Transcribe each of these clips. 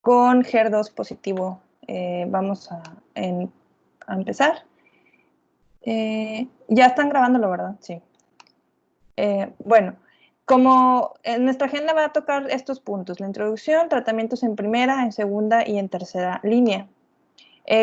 con HER2 positivo. Vamos a empezar. Ya están grabándolo, ¿verdad? Sí. Bueno, como en nuestra agenda va a tocar estos puntos: la introducción, tratamientos en primera, en segunda y en tercera línea.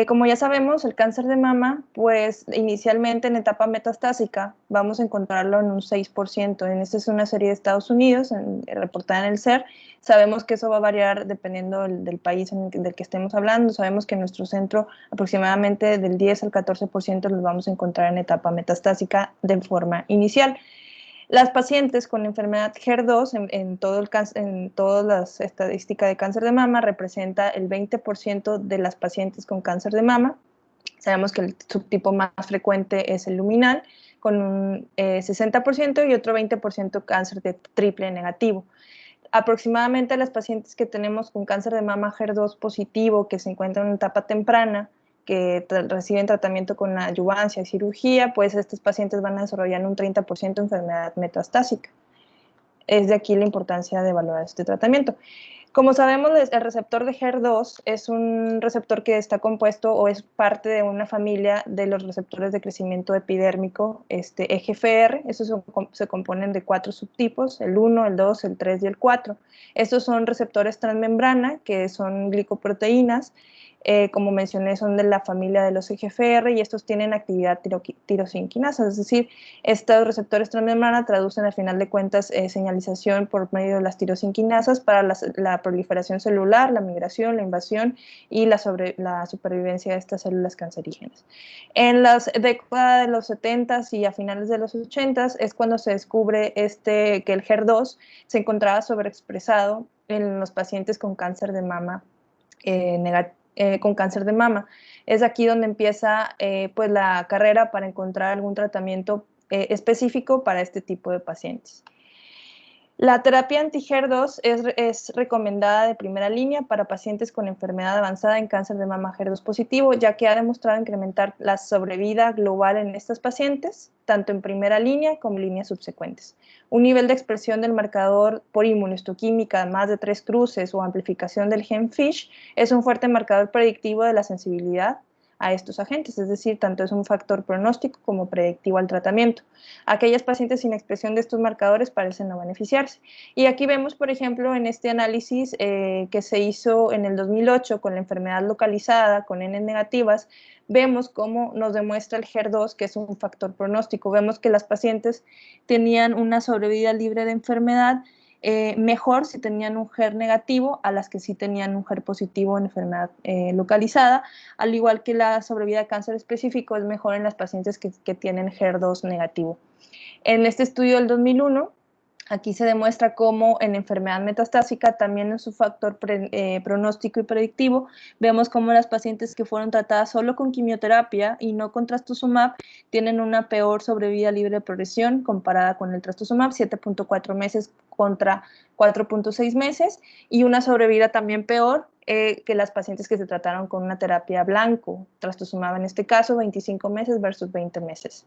Como ya sabemos, el cáncer de mama, pues inicialmente en etapa metastásica vamos a encontrarlo en un 6%. Esta es una serie de Estados Unidos reportada en el SER. Sabemos que eso va a variar dependiendo del país del que estemos hablando. Sabemos que en nuestro centro aproximadamente del 10 al 14% los vamos a encontrar en etapa metastásica de forma inicial. Las pacientes con enfermedad HER2 en todas las estadísticas de cáncer de mama representa el 20% de las pacientes con cáncer de mama. Sabemos que el subtipo más frecuente es el luminal, con un 60% y otro 20% cáncer de triple negativo. Aproximadamente las pacientes que tenemos con cáncer de mama HER2 positivo, que se encuentran en etapa temprana, que reciben tratamiento con adyuvancia y cirugía, pues estos pacientes van a desarrollar un 30% de enfermedad metastásica. Es de aquí la importancia de evaluar este tratamiento. Como sabemos, el receptor de HER2 es un receptor que está compuesto o es parte de una familia de los receptores de crecimiento epidérmico, EGFR. Esos se componen de 4 subtipos: el 1, el 2, el 3 y el 4. Estos son receptores transmembrana, que son glicoproteínas. Como mencioné, son de la familia de los EGFR y estos tienen actividad tirosinquinasa, es decir, estos receptores transmembrana traducen al final de cuentas señalización por medio de las tirosinquinasas para la proliferación celular, la migración, la invasión y la supervivencia de estas células cancerígenas. En las décadas de los 70s y a finales de los 80s es cuando se descubre que el HER2 se encontraba sobreexpresado en los pacientes con cáncer de mama con cáncer de mama. Es aquí donde empieza pues la carrera para encontrar algún tratamiento específico para este tipo de pacientes. La terapia anti-HER2 es recomendada de primera línea para pacientes con enfermedad avanzada en cáncer de mama HER2 positivo, ya que ha demostrado incrementar la sobrevida global en estos pacientes, tanto en primera línea como en líneas subsecuentes. Un nivel de expresión del marcador por inmunohistoquímica más de 3 cruces o amplificación del gen FISH es un fuerte marcador predictivo de la sensibilidad a estos agentes, es decir, tanto es un factor pronóstico como predictivo al tratamiento. Aquellas pacientes sin expresión de estos marcadores parecen no beneficiarse. Y aquí vemos, por ejemplo, en este análisis que se hizo en el 2008 con la enfermedad localizada, con N negativas, vemos cómo nos demuestra el HER2 que es un factor pronóstico. Vemos que las pacientes tenían una sobrevida libre de enfermedad mejor si tenían un HER negativo a las que sí tenían un HER positivo en enfermedad localizada, al igual que la sobrevida de cáncer específico es mejor en las pacientes que tienen HER2 negativo. En este estudio del 2001, aquí se demuestra cómo en enfermedad metastásica también es un factor pronóstico y predictivo. Vemos cómo las pacientes que fueron tratadas solo con quimioterapia y no con trastuzumab tienen una peor sobrevida libre de progresión comparada con el trastuzumab, 7.4 meses contra 4.6 meses, y una sobrevida también peor que las pacientes que se trataron con una terapia blanco, trastuzumab en este caso, 25 meses versus 20 meses.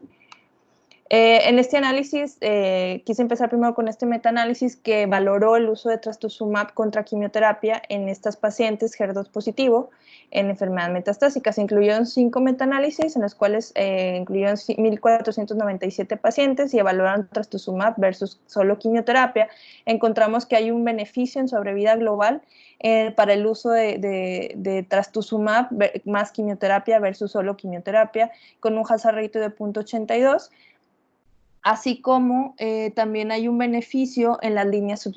En este análisis, quise empezar primero con este metaanálisis que valoró el uso de trastuzumab contra quimioterapia en estas pacientes HER2 positivo en enfermedad metastásica. Se incluyeron 5 metaanálisis en los cuales incluyeron 1.497 pacientes y evaluaron trastuzumab versus solo quimioterapia. Encontramos que hay un beneficio en sobrevida global para el uso de trastuzumab más quimioterapia versus solo quimioterapia, con un hazard ratio de 0.82. Así como también hay un beneficio en las líneas,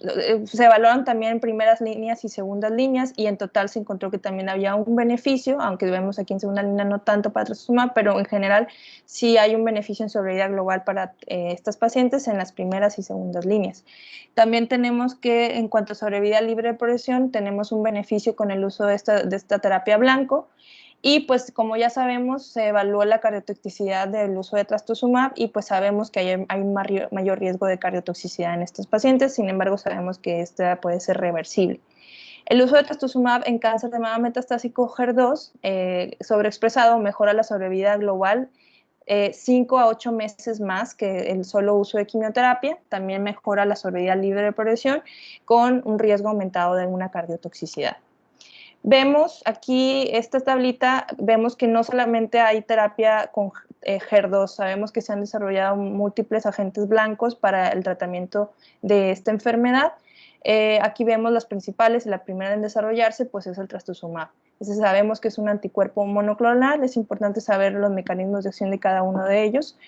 se evaluaron también en primeras líneas y segundas líneas, y en total se encontró que también había un beneficio, aunque vemos aquí en segunda línea no tanto para trastuzumab, pero en general sí hay un beneficio en sobrevida global para estas pacientes en las primeras y segundas líneas. También tenemos que en cuanto a sobrevida libre de progresión, tenemos un beneficio con el uso de esta terapia blanco. Y pues como ya sabemos, se evaluó la cardiotoxicidad del uso de trastuzumab y pues sabemos que hay un mayor riesgo de cardiotoxicidad en estos pacientes. Sin embargo, sabemos que esta puede ser reversible. El uso de trastuzumab en cáncer de mama metastásico HER2 sobreexpresado mejora la sobrevida global 5 a 8 meses más que el solo uso de quimioterapia. También mejora la sobrevida libre de progresión con un riesgo aumentado de una cardiotoxicidad. Vemos aquí, esta tablita, vemos que no solamente hay terapia con HER2, sabemos que se han desarrollado múltiples agentes blancos para el tratamiento de esta enfermedad. Aquí vemos las principales, y la primera en desarrollarse pues es el trastuzumab. Entonces sabemos que es un anticuerpo monoclonal, es importante saber los mecanismos de acción de cada uno de ellos.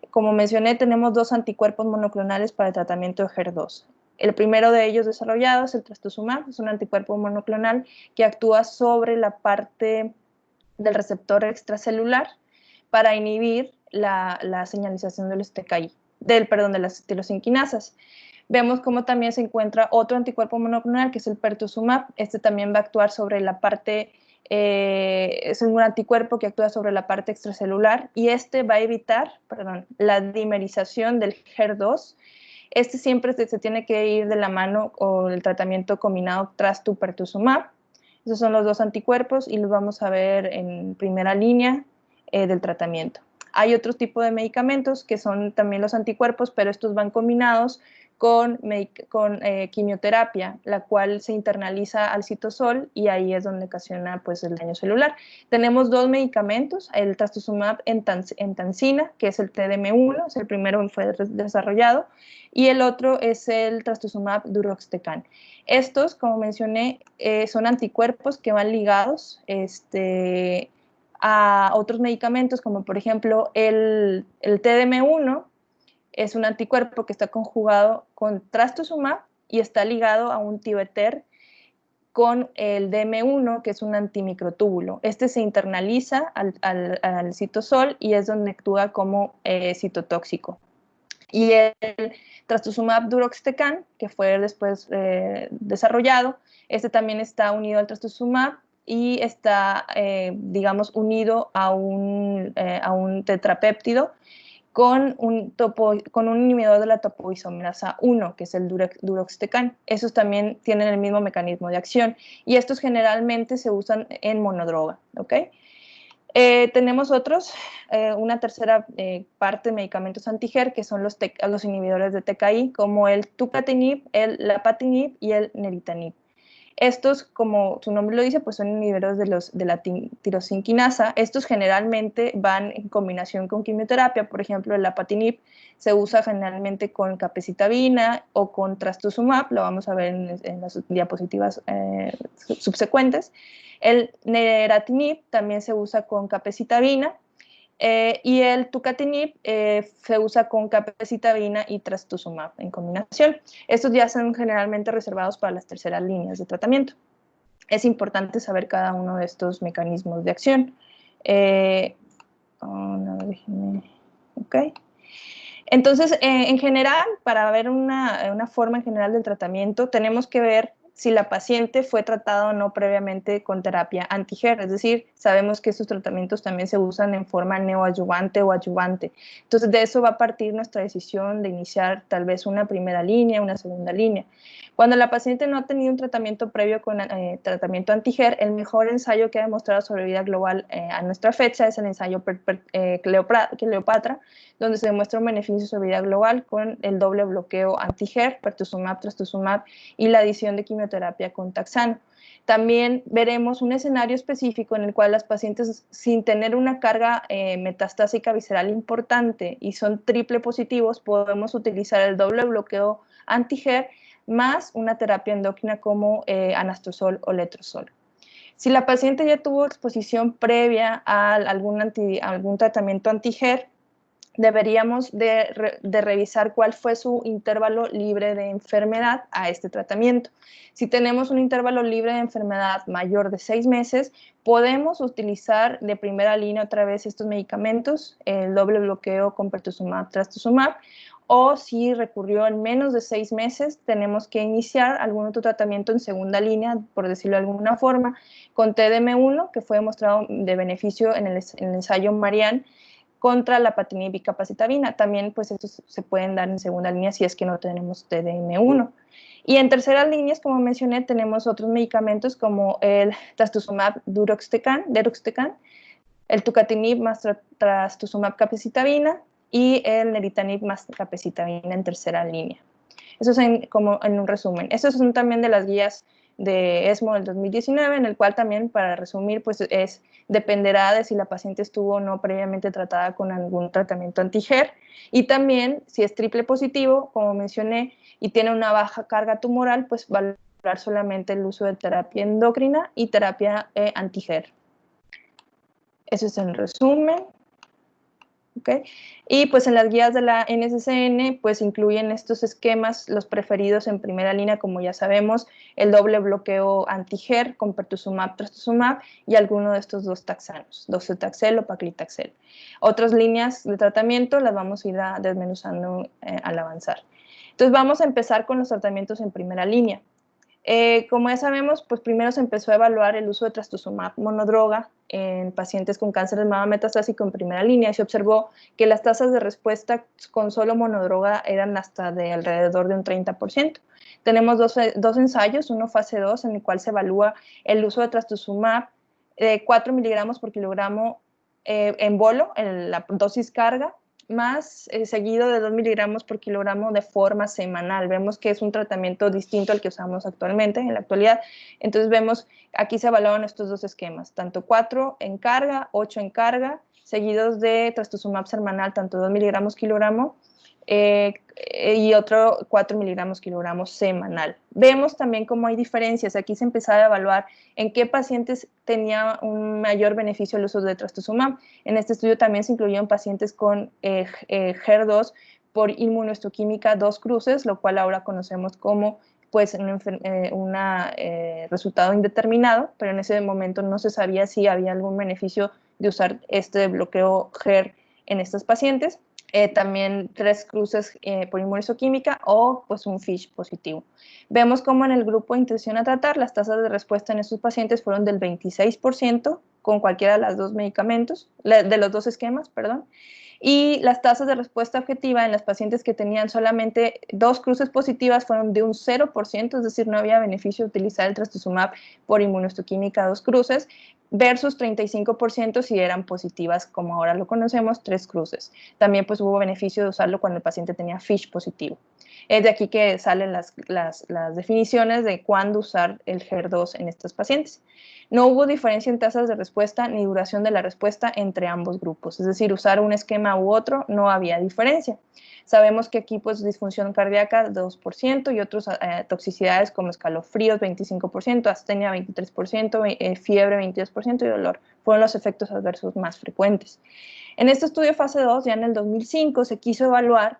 Como mencioné, tenemos dos anticuerpos monoclonales para el tratamiento de HER2. El primero de ellos desarrollado es el trastuzumab, es un anticuerpo monoclonal que actúa sobre la parte del receptor extracelular para inhibir la señalización de los TKI, de las tirosinquinasas. Vemos cómo también se encuentra otro anticuerpo monoclonal, que es el pertuzumab. Este también va a actuar sobre la parte, es un anticuerpo que actúa sobre la parte extracelular y este va a evitar, la dimerización del HER2. Este siempre se tiene que ir de la mano con el tratamiento combinado trastuzumab. Esos son los dos anticuerpos y los vamos a ver en primera línea del tratamiento. Hay otro tipo de medicamentos que son también los anticuerpos, pero estos van combinados con quimioterapia, la cual se internaliza al citosol y ahí es donde ocasiona pues, el daño celular. Tenemos dos medicamentos, el trastuzumab en tansina, que es el TDM1, es el primero que fue desarrollado, y el otro es el trastuzumab duroxtecan. Estos, como mencioné, son anticuerpos que van ligados a otros medicamentos, como por ejemplo el TDM1, es un anticuerpo que está conjugado con trastuzumab y está ligado a un tioéter con el DM1, que es un antimicrotúbulo. Este se internaliza al citosol y es donde actúa como citotóxico. Y el trastuzumab duroxtecan, que fue después desarrollado, este también está unido al trastuzumab y está, digamos, unido a un tetrapéptido con un inhibidor de la topoisomerasa 1, que es el duroxtecan. Esos también tienen el mismo mecanismo de acción y estos generalmente se usan en monodroga, ¿ok? Tenemos otros, una tercera parte de medicamentos anti-HER, que son los inhibidores de TKI, como el tucatinib, el lapatinib y el neritanib. Estos, como su nombre lo dice, pues son inhibidores de la tirosinquinasa. Estos generalmente van en combinación con quimioterapia. Por ejemplo, el lapatinib se usa generalmente con capecitabina o con trastuzumab, lo vamos a ver en las diapositivas subsecuentes. El neratinib también se usa con capecitabina y el tucatinib se usa con capecitabina y trastuzumab en combinación. Estos ya son generalmente reservados para las terceras líneas de tratamiento. Es importante saber cada uno de estos mecanismos de acción. Okay. Entonces, en general, para ver una forma en general del tratamiento, tenemos que ver si la paciente fue tratada o no previamente con terapia anti-HER, es decir, sabemos que estos tratamientos también se usan en forma neoadyuvante o adyuvante. Entonces, de eso va a partir nuestra decisión de iniciar tal vez una primera línea, una segunda línea. Cuando la paciente no ha tenido un tratamiento previo con tratamiento anti-HER, el mejor ensayo que ha demostrado sobrevida global a nuestra fecha es el ensayo Cleopatra, donde se demuestra un beneficio sobre vida global con el doble bloqueo anti-HER, pertuzumab, trastuzumab y la adición de quimioterapia con taxano. También veremos un escenario específico en el cual las pacientes sin tener una carga metastásica visceral importante y son triple positivos, podemos utilizar el doble bloqueo anti-HER más una terapia endocrina como anastrozol o letrozol. Si la paciente ya tuvo exposición previa a algún tratamiento anti-HER, deberíamos de revisar cuál fue su intervalo libre de enfermedad a este tratamiento. Si tenemos un intervalo libre de enfermedad mayor de 6 meses, podemos utilizar de primera línea otra vez estos medicamentos, el doble bloqueo con pertuzumab, trastuzumab, o si recurrió en menos de 6 meses, tenemos que iniciar algún otro tratamiento en segunda línea, por decirlo de alguna forma, con TDM1, que fue demostrado de beneficio en el ensayo Marianne, contra la lapatinib y capecitabina. También pues estos se pueden dar en segunda línea si es que no tenemos TDM1. Y en terceras líneas, como mencioné, tenemos otros medicamentos como el trastuzumab deruxtecan, el tucatinib más trastuzumab capecitabina y el neritanib más capecitabina en tercera línea. Eso es como en un resumen. Esas son también de las guías de ESMO del 2019, en el cual también, para resumir, pues dependerá de si la paciente estuvo o no previamente tratada con algún tratamiento anti-HER, y también si es triple positivo, como mencioné, y tiene una baja carga tumoral, pues valorar solamente el uso de terapia endocrina y terapia anti-HER. Eso es el resumen. ¿Okay? Y pues en las guías de la NCCN pues incluyen estos esquemas, los preferidos en primera línea, como ya sabemos, el doble bloqueo anti-HER con pertuzumab, trastuzumab y alguno de estos dos taxanos, docetaxel o paclitaxel. Otras líneas de tratamiento las vamos a ir desmenuzando al avanzar. Entonces vamos a empezar con los tratamientos en primera línea. Como ya sabemos, pues primero se empezó a evaluar el uso de trastuzumab monodroga en pacientes con cáncer de mama metastásico en primera línea y se observó que las tasas de respuesta con solo monodroga eran hasta de alrededor de un 30%. Tenemos dos ensayos, uno fase 2 en el cual se evalúa el uso de trastuzumab de 4 miligramos por kilogramo en bolo, en la dosis carga, más seguido de 2 miligramos por kilogramo de forma semanal. Vemos que es un tratamiento distinto al que usamos actualmente, en la actualidad. Entonces vemos, aquí se evaluaron estos dos esquemas, tanto 4 en carga, 8 en carga, seguidos de trastuzumab semanal, tanto 2 miligramos kilogramo, y otro 4 miligramos kilogramo semanal. Vemos también cómo hay diferencias. Aquí se empezaba a evaluar en qué pacientes tenía un mayor beneficio el uso de trastuzumab. En este estudio también se incluyeron pacientes con HER2 por inmunohistoquímica 2 cruces, lo cual ahora conocemos como pues un resultado indeterminado, pero en ese momento no se sabía si había algún beneficio de usar este bloqueo HER en estos pacientes. También 3 cruces por inmunohistoquímica o pues un FISH positivo. Vemos como en el grupo de intención a tratar las tasas de respuesta en estos pacientes fueron del 26% con cualquiera de los dos medicamentos, de los dos esquemas, perdón, y las tasas de respuesta objetiva en las pacientes que tenían solamente 2 cruces positivas fueron de un 0%, es decir, no había beneficio de utilizar el trastuzumab por inmunohistoquímica 2 cruces, versus 35% si eran positivas, como ahora lo conocemos, 3 cruces. También pues hubo beneficio de usarlo cuando el paciente tenía FISH positivo. Es de aquí que salen las definiciones de cuándo usar el HER2 en estos pacientes. No hubo diferencia en tasas de respuesta ni duración de la respuesta entre ambos grupos, es decir, usar un esquema u otro no había diferencia. Sabemos que aquí pues disfunción cardíaca 2% y otras toxicidades como escalofríos 25%, astenia 23%, fiebre 22% y dolor fueron los efectos adversos más frecuentes. En este estudio fase 2, ya en el 2005, se quiso evaluar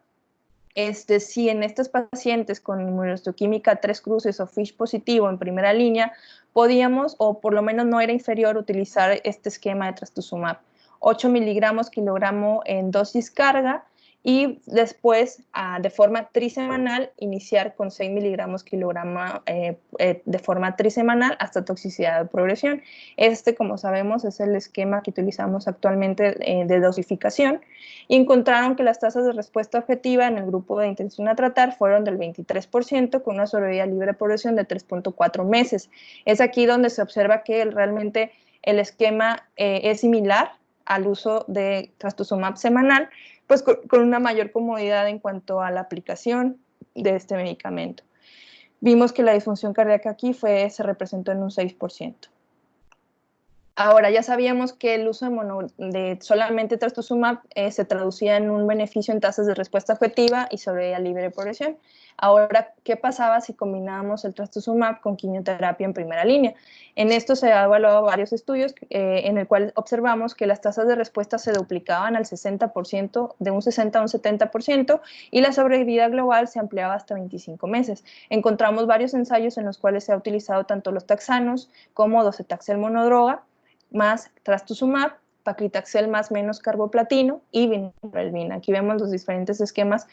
si en estos pacientes con inmunohistoquímica 3 cruces o FISH positivo en primera línea, podíamos, o por lo menos no era inferior, utilizar este esquema de trastuzumab. 8 miligramos kilogramo en dosis carga y después de forma trisemanal iniciar con 6 miligramos kilogramo de forma trisemanal hasta toxicidad de progresión. Como sabemos, es el esquema que utilizamos actualmente de dosificación y encontraron que las tasas de respuesta objetiva en el grupo de intención a tratar fueron del 23% con una sobrevida libre de progresión de 3.4 meses. Es aquí donde se observa que realmente el esquema es similar al uso de trastuzumab semanal, pues con una mayor comodidad en cuanto a la aplicación de este medicamento. Vimos que la disfunción cardíaca aquí se representó en un 6%. Ahora, ya sabíamos que el uso de solamente trastuzumab se traducía en un beneficio en tasas de respuesta objetiva y sobrevida libre de progresión. Ahora, ¿qué pasaba si combinábamos el trastuzumab con quimioterapia en primera línea? En esto se han evaluado varios estudios en el cual observamos que las tasas de respuesta se duplicaban al 60%, de un 60 a un 70%, y la sobrevida global se ampliaba hasta 25 meses. Encontramos varios ensayos en los cuales se ha utilizado tanto los taxanos como docetaxel monodroga, más trastuzumab, paclitaxel más menos carboplatino y vinorelbina. Aquí vemos los diferentes esquemas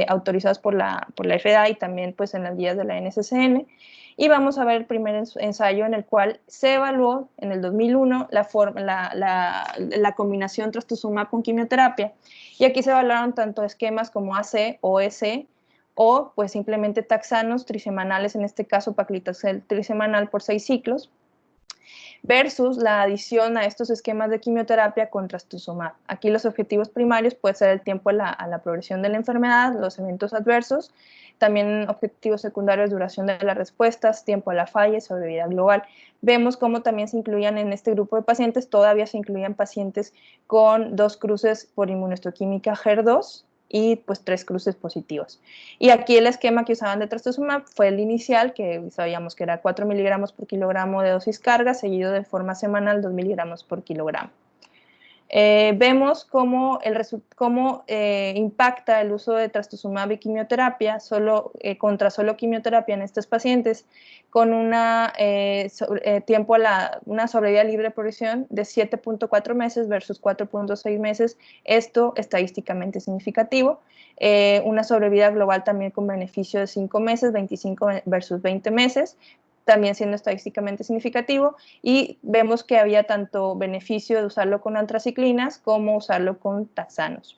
autorizados por la FDA y también pues en las guías de la NCCN. Y vamos a ver el primer ensayo en el cual se evaluó en el 2001 la combinación trastuzumab con quimioterapia. Y aquí se evaluaron tanto esquemas como AC o EC, o pues simplemente taxanos trisemanales, en este caso paclitaxel trisemanal por 6 ciclos, versus la adición a estos esquemas de quimioterapia con trastuzumab. Aquí los objetivos primarios pueden ser el tiempo a la progresión de la enfermedad, los eventos adversos, también objetivos secundarios, duración de las respuestas, tiempo a la falla y sobrevida global. Vemos cómo también se incluían en este grupo de pacientes, todavía se incluían pacientes con 2 cruces por inmunohistoquímica HER2 y pues 3 cruces positivos. Y aquí el esquema que usaban de trastuzumab fue el inicial, que sabíamos que era 4 miligramos por kilogramo de dosis carga, seguido de forma semanal 2 miligramos por kilogramo. Vemos cómo impacta el uso de trastuzumab y quimioterapia contra solo quimioterapia en estos pacientes con una sobrevida libre de progresión de 7.4 meses versus 4.6 meses, esto estadísticamente significativo. Una sobrevida global también con beneficio de 5 meses, 25 versus 20 meses, también siendo estadísticamente significativo, y vemos que había tanto beneficio de usarlo con antraciclinas como usarlo con taxanos.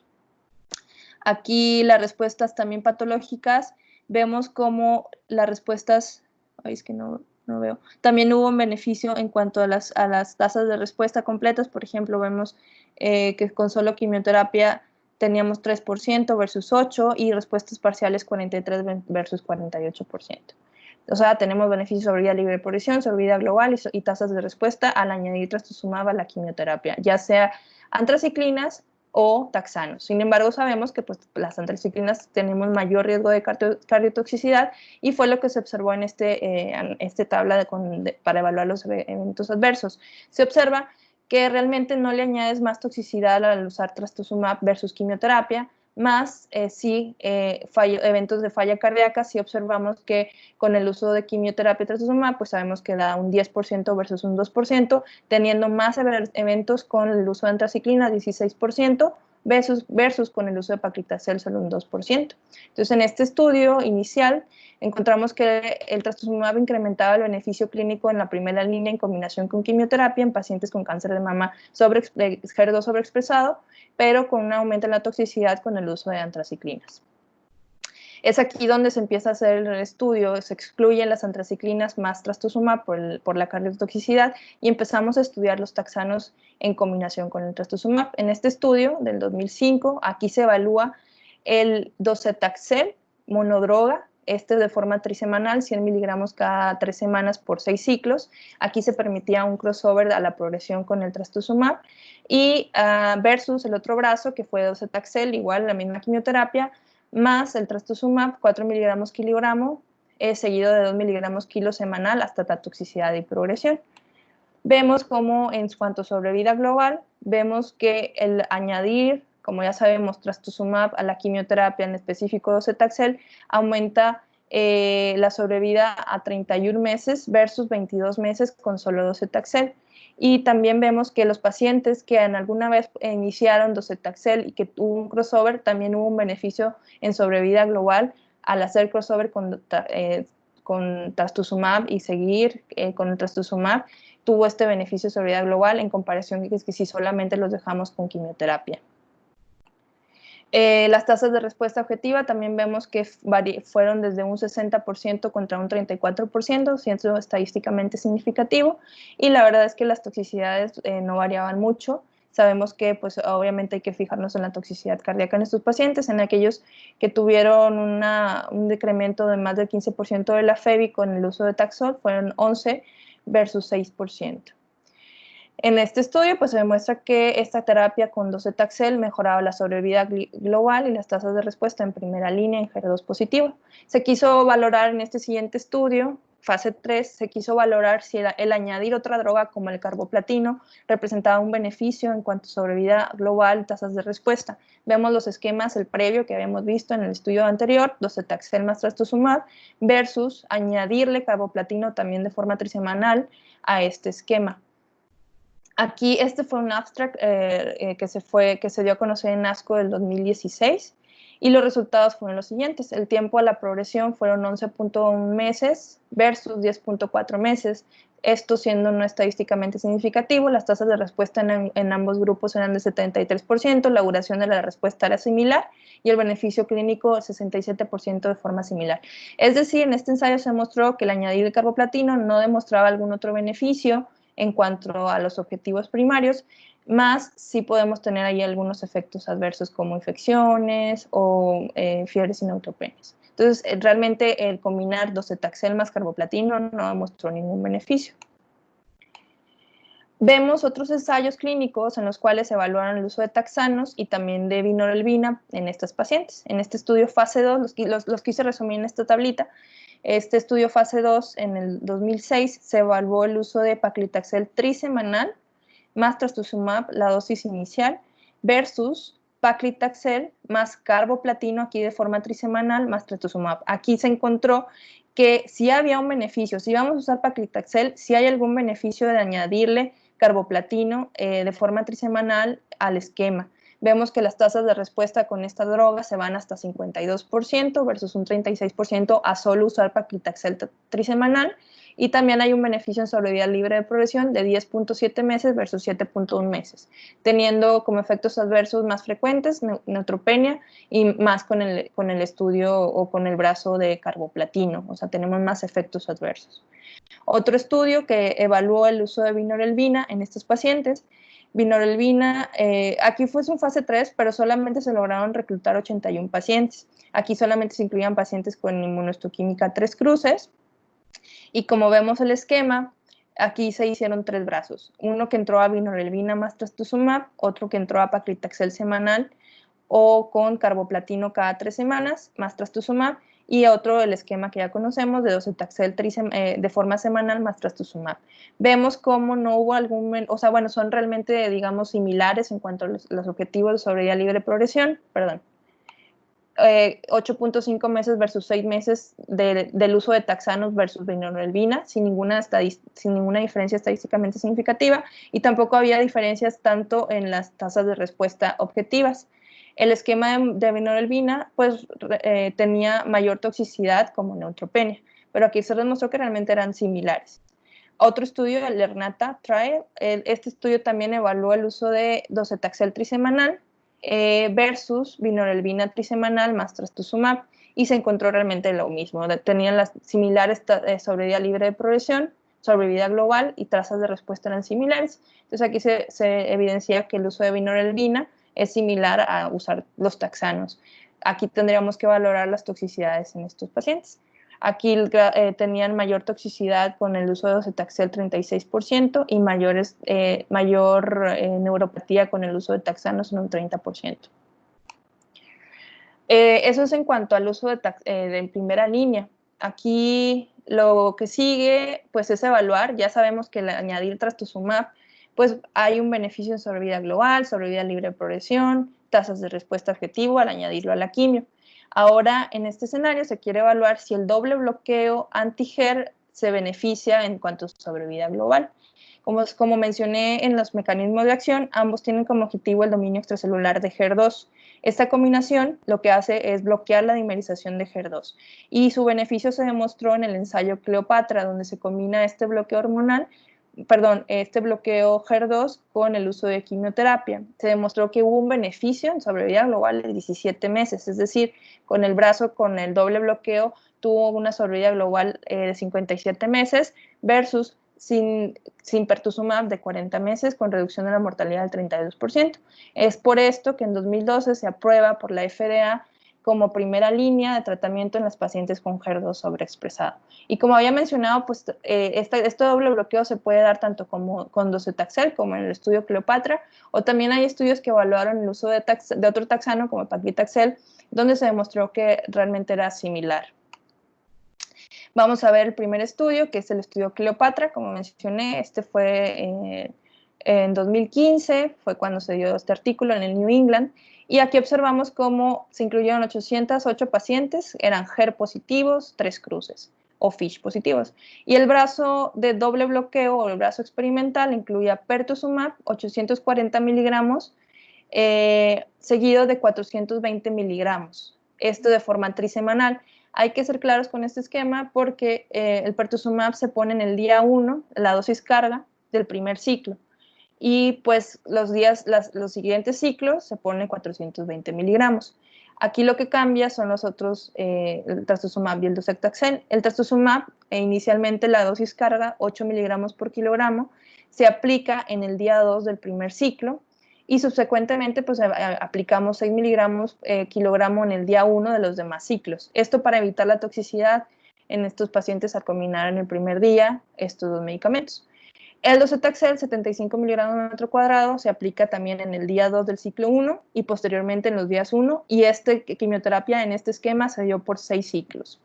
Aquí las respuestas también patológicas, vemos como las respuestas, es que no veo, también hubo un beneficio en cuanto a las tasas de respuesta completas. Por ejemplo, vemos que con solo quimioterapia teníamos 3% versus 8% y respuestas parciales 43% versus 48%. O sea, tenemos beneficios sobre vida libre de progresión, sobre vida global y tasas de respuesta al añadir trastuzumab a la quimioterapia, ya sea antraciclinas o taxanos. Sin embargo, sabemos que pues, las antraciclinas tenemos mayor riesgo de cardiotoxicidad y fue lo que se observó en esta tabla para evaluar los eventos adversos. Se observa que realmente no le añades más toxicidad al usar trastuzumab versus quimioterapia, más eventos de falla cardíaca. Si observamos que con el uso de quimioterapia y trastuzumab, pues sabemos que da un 10% versus un 2%, teniendo más eventos con el uso de antraciclina, 16%, versus con el uso de paclitaxel solo un 2%. Entonces, en este estudio inicial, encontramos que el trastuzumab incrementaba el beneficio clínico en la primera línea en combinación con quimioterapia en pacientes con cáncer de mama HER2 sobreexpresado, pero con un aumento en la toxicidad con el uso de antraciclinas. Es aquí donde se empieza a hacer el estudio, se excluyen las antraciclinas más trastuzumab por la cardiotoxicidad y empezamos a estudiar los taxanos en combinación con el trastuzumab. En este estudio del 2005, aquí se evalúa el docetaxel monodroga, de forma trisemanal, 100 miligramos cada 3 semanas por 6 ciclos. Aquí se permitía un crossover a la progresión con el trastuzumab y versus el otro brazo, que fue docetaxel, igual la misma quimioterapia, más el trastuzumab, 4 miligramos kilogramo, seguido de 2 miligramos kilo semanal hasta la toxicidad y progresión. Vemos como en cuanto a sobrevida global, vemos que el añadir, como ya sabemos, trastuzumab a la quimioterapia, en específico docetaxel, aumenta la sobrevida a 31 meses versus 22 meses con solo docetaxel. Y también vemos que los pacientes que en alguna vez iniciaron docetaxel y que tuvo un crossover, también hubo un beneficio en sobrevida global al hacer crossover con trastuzumab y seguir con el trastuzumab, tuvo este beneficio de sobrevida global en comparación que si solamente los dejamos con quimioterapia. Las tasas de respuesta objetiva también vemos que fueron desde un 60% contra un 34%, siendo estadísticamente significativo, y la verdad es que las toxicidades no variaban mucho. Sabemos que pues obviamente hay que fijarnos en la toxicidad cardíaca en estos pacientes. En aquellos que tuvieron un decremento de más del 15% de la FEBI con el uso de Taxol fueron 11 versus 6%. En este estudio pues, se demuestra que esta terapia con docetaxel mejoraba la sobrevida global y las tasas de respuesta en primera línea en HER2 positivo. Se quiso valorar en este siguiente estudio, fase 3, se quiso valorar si el añadir otra droga como el carboplatino representaba un beneficio en cuanto a sobrevida global y tasas de respuesta. Vemos los esquemas, el previo que habíamos visto en el estudio anterior, docetaxel más trastuzumab, versus añadirle carboplatino también de forma trisemanal a este esquema. Aquí este fue un abstract que se dio a conocer en ASCO del 2016 y los resultados fueron los siguientes. El tiempo a la progresión fueron 11.1 meses versus 10.4 meses, esto siendo no estadísticamente significativo. Las tasas de respuesta en ambos grupos eran de 73%, la duración de la respuesta era similar y el beneficio clínico 67% de forma similar. Es decir, en este ensayo se mostró que el añadir el carboplatino no demostraba algún otro beneficio en cuanto a los objetivos primarios, más sí podemos tener ahí algunos efectos adversos como infecciones o fiebres y neutropenias. Entonces, realmente el combinar docetaxel más carboplatino no demostró ningún beneficio. Vemos otros ensayos clínicos en los cuales se evaluaron el uso de taxanos y también de vinorelbina en estas pacientes. En este estudio fase 2, los quise resumir en esta tablita. Este estudio fase 2, en el 2006, se evaluó el uso de paclitaxel trisemanal más trastuzumab, la dosis inicial, versus paclitaxel más carboplatino, aquí de forma trisemanal, más trastuzumab. Aquí se encontró que si había un beneficio, si vamos a usar paclitaxel, si hay algún beneficio de añadirle carboplatino de forma trisemanal al esquema. Vemos que las tasas de respuesta con esta droga se van hasta 52% versus un 36% a solo usar paclitaxel trisemanal, y también hay un beneficio en sobrevida libre de progresión de 10.7 meses versus 7.1 meses, teniendo como efectos adversos más frecuentes neutropenia y más con el estudio o con el brazo de carboplatino, o sea, tenemos más efectos adversos. Otro estudio que evaluó el uso de vinorelbina en estos pacientes. Vinorelbina, aquí fue un fase 3, pero solamente se lograron reclutar 81 pacientes. Aquí solamente se incluían pacientes con inmunohistoquímica 3 cruces. Y como vemos el esquema, aquí se hicieron 3 brazos. Uno que entró a vinorelbina más trastuzumab, otro que entró a paclitaxel semanal o con carboplatino cada 3 semanas más trastuzumab, y otro el esquema que ya conocemos de docetaxel de forma semanal más trastuzumab. Vemos cómo no hubo algún, o sea, bueno, son realmente, digamos, similares en cuanto a los objetivos de sobrevida libre de progresión, 8.5 meses versus 6 meses del uso de taxanos versus vinorelbina, sin ninguna diferencia estadísticamente significativa, y tampoco había diferencias tanto en las tasas de respuesta objetivas. El esquema de vinorelbina pues, tenía mayor toxicidad como neutropenia, pero aquí se demostró que realmente eran similares. Otro estudio, el LERNATA Trial, este estudio también evaluó el uso de docetaxel trisemanal versus vinorelbina trisemanal más trastuzumab, y se encontró realmente lo mismo. Tenían las similares sobrevida libre de progresión, sobrevida global y tasas de respuesta eran similares. Entonces aquí se evidencia que el uso de vinorelbina es similar a usar los taxanos. Aquí tendríamos que valorar las toxicidades en estos pacientes. Aquí tenían mayor toxicidad con el uso de docetaxel 36% y mayor neuropatía con el uso de taxanos en un 30%. Eso es en cuanto al uso de primera línea. Aquí lo que sigue pues, es evaluar. Ya sabemos que al añadir trastuzumab pues hay un beneficio en sobrevida global, sobrevida libre de progresión, tasas de respuesta objetivo al añadirlo a la quimio. Ahora, en este escenario se quiere evaluar si el doble bloqueo anti-HER se beneficia en cuanto a sobrevida global. Como mencioné en los mecanismos de acción, ambos tienen como objetivo el dominio extracelular de HER2. Esta combinación lo que hace es bloquear la dimerización de HER2, y su beneficio se demostró en el ensayo Cleopatra, donde se combina este bloqueo HER2 con el uso de quimioterapia. Se demostró que hubo un beneficio en sobrevida global de 17 meses, es decir, con el brazo con el doble bloqueo tuvo una sobrevida global de 57 meses versus sin pertuzumab de 40 meses con reducción de la mortalidad del 32%. Es por esto que en 2012 se aprueba por la FDA como primera línea de tratamiento en las pacientes con HER2 sobreexpresado. Y como había mencionado, pues este doble bloqueo se puede dar tanto con docetaxel como en el estudio Cleopatra, o también hay estudios que evaluaron el uso de otro taxano como paclitaxel, donde se demostró que realmente era similar. Vamos a ver el primer estudio, que es el estudio Cleopatra, como mencioné. Este fue en 2015, fue cuando se dio este artículo en el New England. Y aquí observamos cómo se incluyeron 808 pacientes, eran HER positivos, 3 cruces, o FISH positivos. Y el brazo de doble bloqueo, o el brazo experimental, incluía pertuzumab, 840 miligramos, seguido de 420 miligramos. Esto de forma trisemanal. Hay que ser claros con este esquema porque el pertuzumab se pone en el día 1, la dosis carga del primer ciclo. Y pues los siguientes ciclos se pone 420 miligramos. Aquí lo que cambia son los otros, el trastuzumab y el docetaxel. El trastuzumab, inicialmente la dosis carga, 8 miligramos por kilogramo, se aplica en el día 2 del primer ciclo, y subsecuentemente pues aplicamos 6 miligramos kilogramo en el día 1 de los demás ciclos. Esto para evitar la toxicidad en estos pacientes al combinar en el primer día estos dos medicamentos. El docetaxel, 75 miligramos por metro cuadrado, se aplica también en el día 2 del ciclo 1 y posteriormente en los días 1, y quimioterapia en este esquema se dio por 6 ciclos.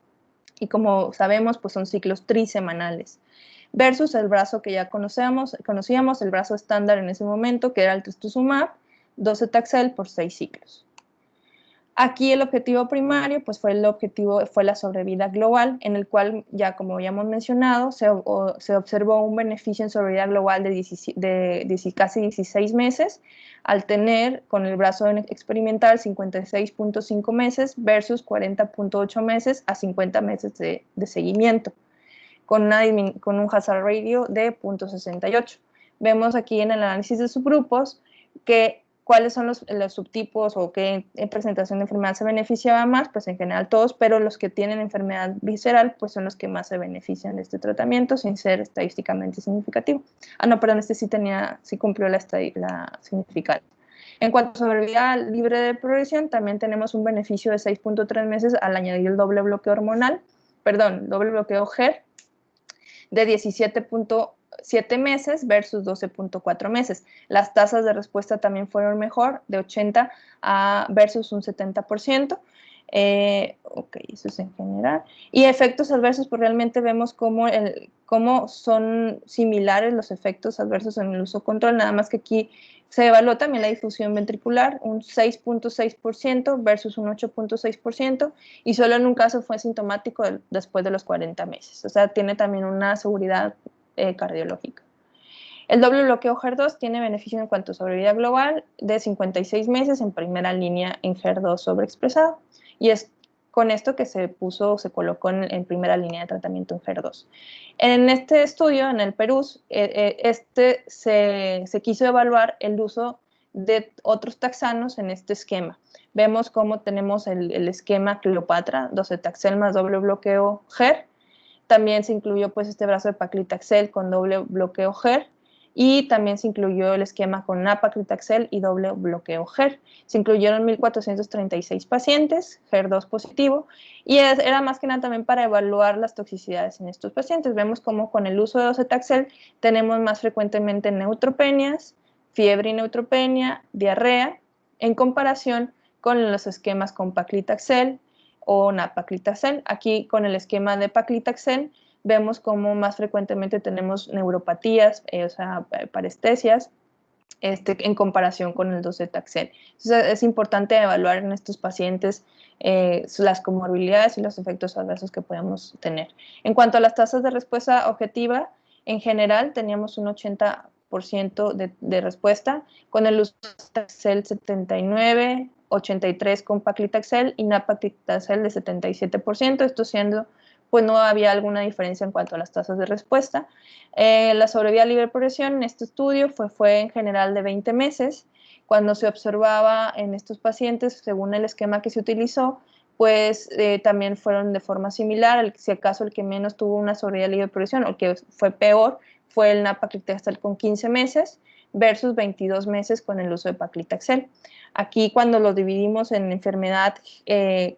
Y como sabemos, pues son ciclos trisemanales, versus el brazo que ya conocíamos, el brazo estándar en ese momento, que era el trastuzumab, docetaxel por 6 ciclos. Aquí el objetivo primario pues fue la sobrevida global, en el cual, ya como ya hemos mencionado, se observó un beneficio en sobrevida global de casi 16 meses, al tener con el brazo experimental 56.5 meses versus 40.8 meses a 50 meses de seguimiento, con un hazard ratio de 0.68. Vemos aquí en el análisis de subgrupos que cuáles son los subtipos o qué presentación de enfermedad se beneficiaba más, pues en general todos, pero los que tienen enfermedad visceral pues son los que más se benefician de este tratamiento sin ser estadísticamente significativo. Ah, no, perdón, este sí cumplió la significancia. En cuanto a sobrevida libre de progresión, también tenemos un beneficio de 6.3 meses al añadir el doble bloqueo GER de 17.7 meses versus 12.4 meses. Las tasas de respuesta también fueron mejor, de 80 versus un 70%. Ok, eso es en general. Y efectos adversos, pues realmente vemos cómo son similares los efectos adversos en el uso control, nada más que aquí se evaluó también la difusión ventricular, un 6.6% versus un 8.6%, y solo en un caso fue sintomático después de los 40 meses. O sea, tiene también una seguridad cardiológica. El doble bloqueo HER2 tiene beneficio en cuanto a sobrevida global de 56 meses en primera línea en HER2 sobreexpresado, y es con esto que se colocó en primera línea de tratamiento en HER2. En este estudio, en el Perú, se quiso evaluar el uso de otros taxanos en este esquema. Vemos cómo tenemos el esquema Cleopatra, docetaxel más doble bloqueo HER. También se incluyó pues este brazo de paclitaxel con doble bloqueo HER, y también se incluyó el esquema con nab-paclitaxel y doble bloqueo HER. Se incluyeron 1.436 pacientes, HER2 positivo, y era más que nada también para evaluar las toxicidades en estos pacientes. Vemos cómo con el uso de docetaxel tenemos más frecuentemente neutropenias, fiebre y neutropenia, diarrea, en comparación con los esquemas con paclitaxel o nab-paclitaxel. Aquí con el esquema de paclitaxel vemos cómo más frecuentemente tenemos neuropatías, o sea, parestesias, en comparación con el docetaxel. Entonces, es importante evaluar en estos pacientes las comorbilidades y los efectos adversos que podemos tener. En cuanto a las tasas de respuesta objetiva, en general teníamos un 80% de respuesta, con el uso de docetaxel 79%, 83% con paclitaxel y nab-paclitaxel de 77%, esto siendo pues no había alguna diferencia en cuanto a las tasas de respuesta. La sobrevida libre de progresión en este estudio fue en general de 20 meses. Cuando se observaba en estos pacientes, según el esquema que se utilizó, pues también fueron de forma similar. Si acaso el que menos tuvo una sobrevida libre de progresión o el que fue peor fue el nab-paclitaxel con 15 meses versus 22 meses con el uso de paclitaxel. Aquí cuando lo dividimos en enfermedad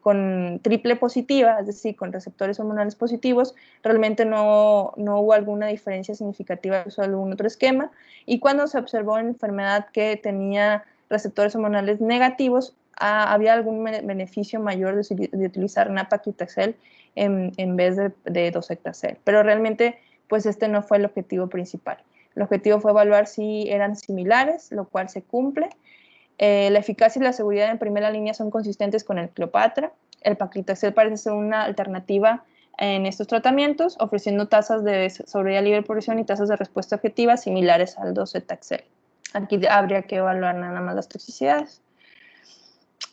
con triple positiva, es decir, con receptores hormonales positivos, realmente no hubo alguna diferencia significativa de algún otro esquema. Y cuando se observó en enfermedad que tenía receptores hormonales negativos, había algún beneficio mayor de utilizar nab-paclitaxel en vez de docetaxel. Pero realmente, pues este no fue el objetivo principal. El objetivo fue evaluar si eran similares, lo cual se cumple. La eficacia y la seguridad en primera línea son consistentes con el Cleopatra. El paclitaxel parece ser una alternativa en estos tratamientos, ofreciendo tasas de sobrevida libre de progresión y tasas de respuesta objetiva similares al docetaxel. Aquí habría que evaluar nada más las toxicidades.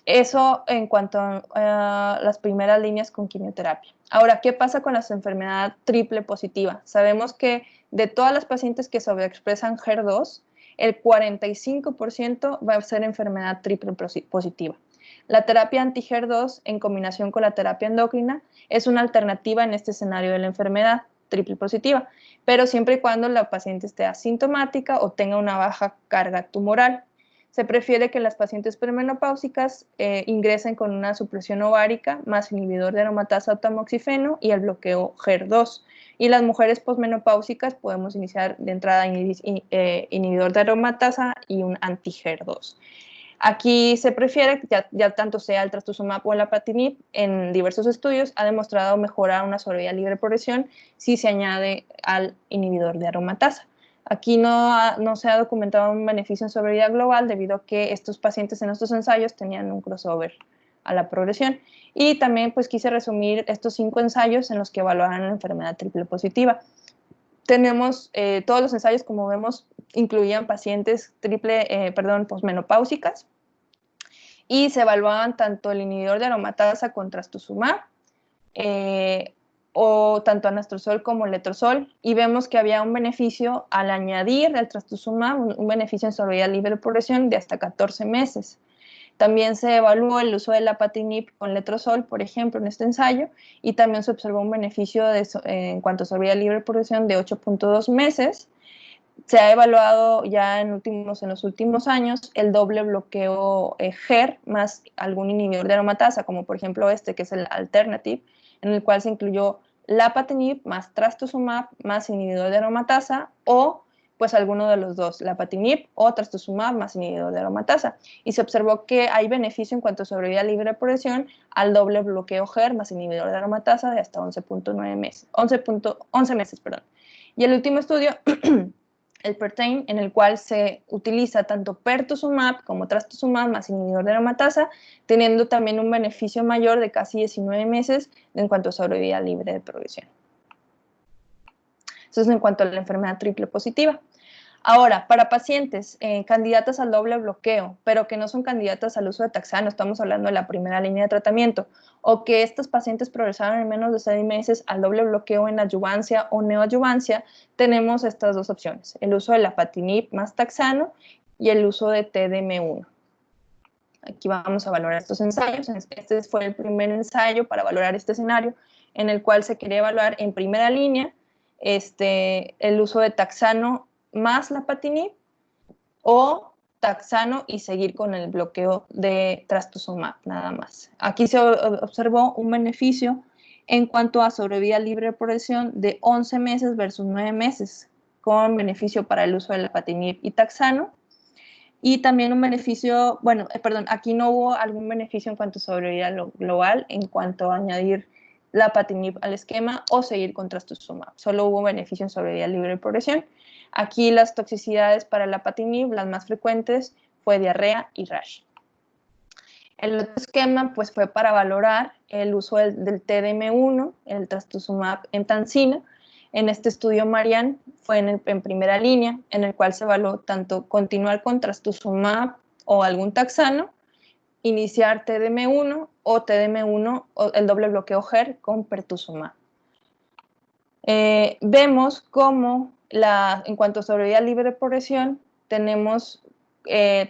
Eso en cuanto a las primeras líneas con quimioterapia. Ahora, ¿qué pasa con la enfermedad triple positiva? Sabemos que de todas las pacientes que sobreexpresan HER2, el 45% va a ser enfermedad triple positiva. La terapia anti-HER2 en combinación con la terapia endocrina es una alternativa en este escenario de la enfermedad triple positiva, pero siempre y cuando la paciente esté asintomática o tenga una baja carga tumoral. Se prefiere que las pacientes premenopáusicas ingresen con una supresión ovárica más inhibidor de aromatasa o tamoxifeno y el bloqueo HER2. Y las mujeres posmenopáusicas podemos iniciar de entrada inhibidor de aromatasa y un anti-HER2. Aquí se prefiere, ya tanto sea el trastuzumab o el apatinib, en diversos estudios ha demostrado mejorar una sobrevida libre de progresión si se añade al inhibidor de aromatasa. Aquí no se ha documentado un beneficio en sobrevida global debido a que estos pacientes en estos ensayos tenían un crossover a la progresión. Y también pues quise resumir estos 5 ensayos en los que evaluaron la enfermedad triple positiva. Tenemos todos los ensayos, como vemos, incluían pacientes posmenopáusicas y se evaluaban tanto el inhibidor de aromatasa con trastuzumab o tanto anastrozol como letrozol, y vemos que había un beneficio al añadir el trastuzumab, un beneficio en sobrevida libre de progresión de hasta 14 meses. También se evaluó el uso del apatinib con letrozol, por ejemplo, en este ensayo, y también se observó un beneficio en cuanto a sobrevida libre de progresión de 8.2 meses. Se ha evaluado ya en los últimos años el doble bloqueo HER más algún inhibidor de aromatasa, como por ejemplo este, que es el Alternative, en el cual se incluyó lapatinib más trastuzumab más inhibidor de aromatasa, o pues alguno de los dos, lapatinib o trastuzumab más inhibidor de aromatasa. Y se observó que hay beneficio en cuanto a sobrevida libre de progresión al doble bloqueo HER más inhibidor de aromatasa de hasta 11.9 meses, 11 meses, perdón. Y el último estudio el PERTAIN, en el cual se utiliza tanto pertuzumab como trastuzumab más inhibidor de aromatasa, teniendo también un beneficio mayor de casi 19 meses en cuanto a sobrevida libre de progresión. Eso es en cuanto a la enfermedad triple positiva. Ahora, para pacientes candidatas al doble bloqueo, pero que no son candidatas al uso de taxano, estamos hablando de la primera línea de tratamiento, o que estos pacientes progresaron en menos de 6 meses al doble bloqueo en adjuvancia o neoadjuvancia, tenemos estas dos opciones, el uso de lapatinib más taxano y el uso de TDM1. Aquí vamos a valorar estos ensayos. Este fue el primer ensayo para valorar este escenario, en el cual se quería evaluar en primera línea el uso de taxano más lapatinib o taxano y seguir con el bloqueo de trastuzumab, nada más. Aquí se observó un beneficio en cuanto a sobrevida libre de progresión de 11 meses versus 9 meses, con beneficio para el uso de lapatinib y taxano. Y también un beneficio, aquí no hubo algún beneficio en cuanto a sobrevida global, en cuanto a añadir lapatinib al esquema o seguir con trastuzumab. Solo hubo beneficio en sobrevida libre de progresión. Aquí las toxicidades para lapatinib, las más frecuentes, fue diarrea y rash. El otro esquema pues, fue para valorar el uso del TDM1, el trastuzumab en tansina. En este estudio Marianne fue en primera línea, en el cual se evaluó tanto continuar con trastuzumab o algún taxano, iniciar TDM1 o TDM1 o el doble bloqueo HER con pertuzumab. Vemos cómo en cuanto a sobrevida libre de progresión, tenemos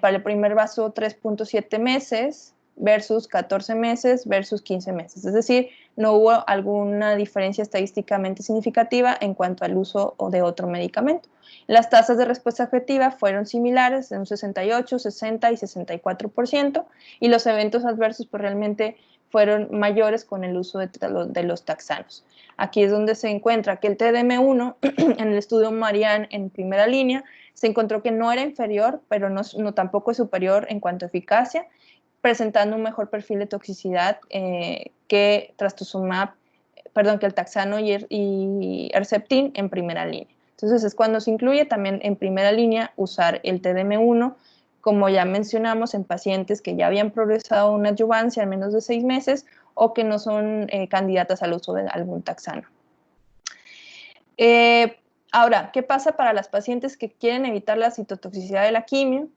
para el primer vaso 3.7 meses versus 14 meses versus 15 meses. Es decir, no hubo alguna diferencia estadísticamente significativa en cuanto al uso de otro medicamento. Las tasas de respuesta efectiva fueron similares en un 68, 60 y 64%, y los eventos adversos pues, realmente fueron mayores con el uso de los taxanos. Aquí es donde se encuentra que el TDM1 en el estudio Marianne en primera línea se encontró que no era inferior, pero no tampoco es superior en cuanto a eficacia, presentando un mejor perfil de toxicidad que el taxano y Herceptin en primera línea. Entonces es cuando se incluye también en primera línea usar el TDM1, como ya mencionamos, en pacientes que ya habían progresado una adjuvancia en menos de 6 meses o que no son candidatas al uso de algún taxano. Ahora, ¿qué pasa para las pacientes que quieren evitar la citotoxicidad de la quimio?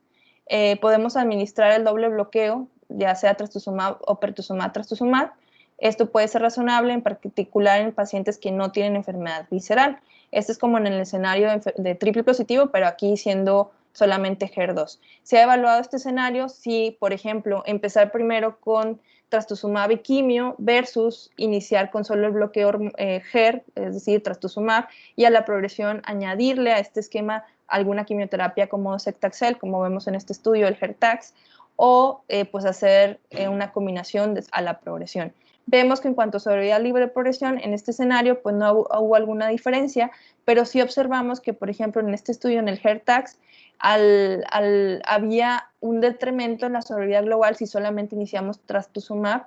Podemos administrar el doble bloqueo, ya sea trastuzumab o pertuzumab-trastuzumab. Esto puede ser razonable, en particular en pacientes que no tienen enfermedad visceral. Este es como en el escenario de triple positivo, pero aquí siendo solamente HER2. Se ha evaluado este escenario si, por ejemplo, empezar primero con trastuzumab y quimio versus iniciar con solo el bloqueo HER, es decir, trastuzumab, y a la progresión añadirle a este esquema alguna quimioterapia como docetaxel, como vemos en este estudio, el HER-Tax, o pues hacer una combinación a la progresión. Vemos que en cuanto a sobrevida libre de progresión, en este escenario pues no hubo alguna diferencia, pero sí observamos que, por ejemplo, en este estudio, en el HER-Tax, había un detrimento en la sobrevida global si solamente iniciamos trastuzumab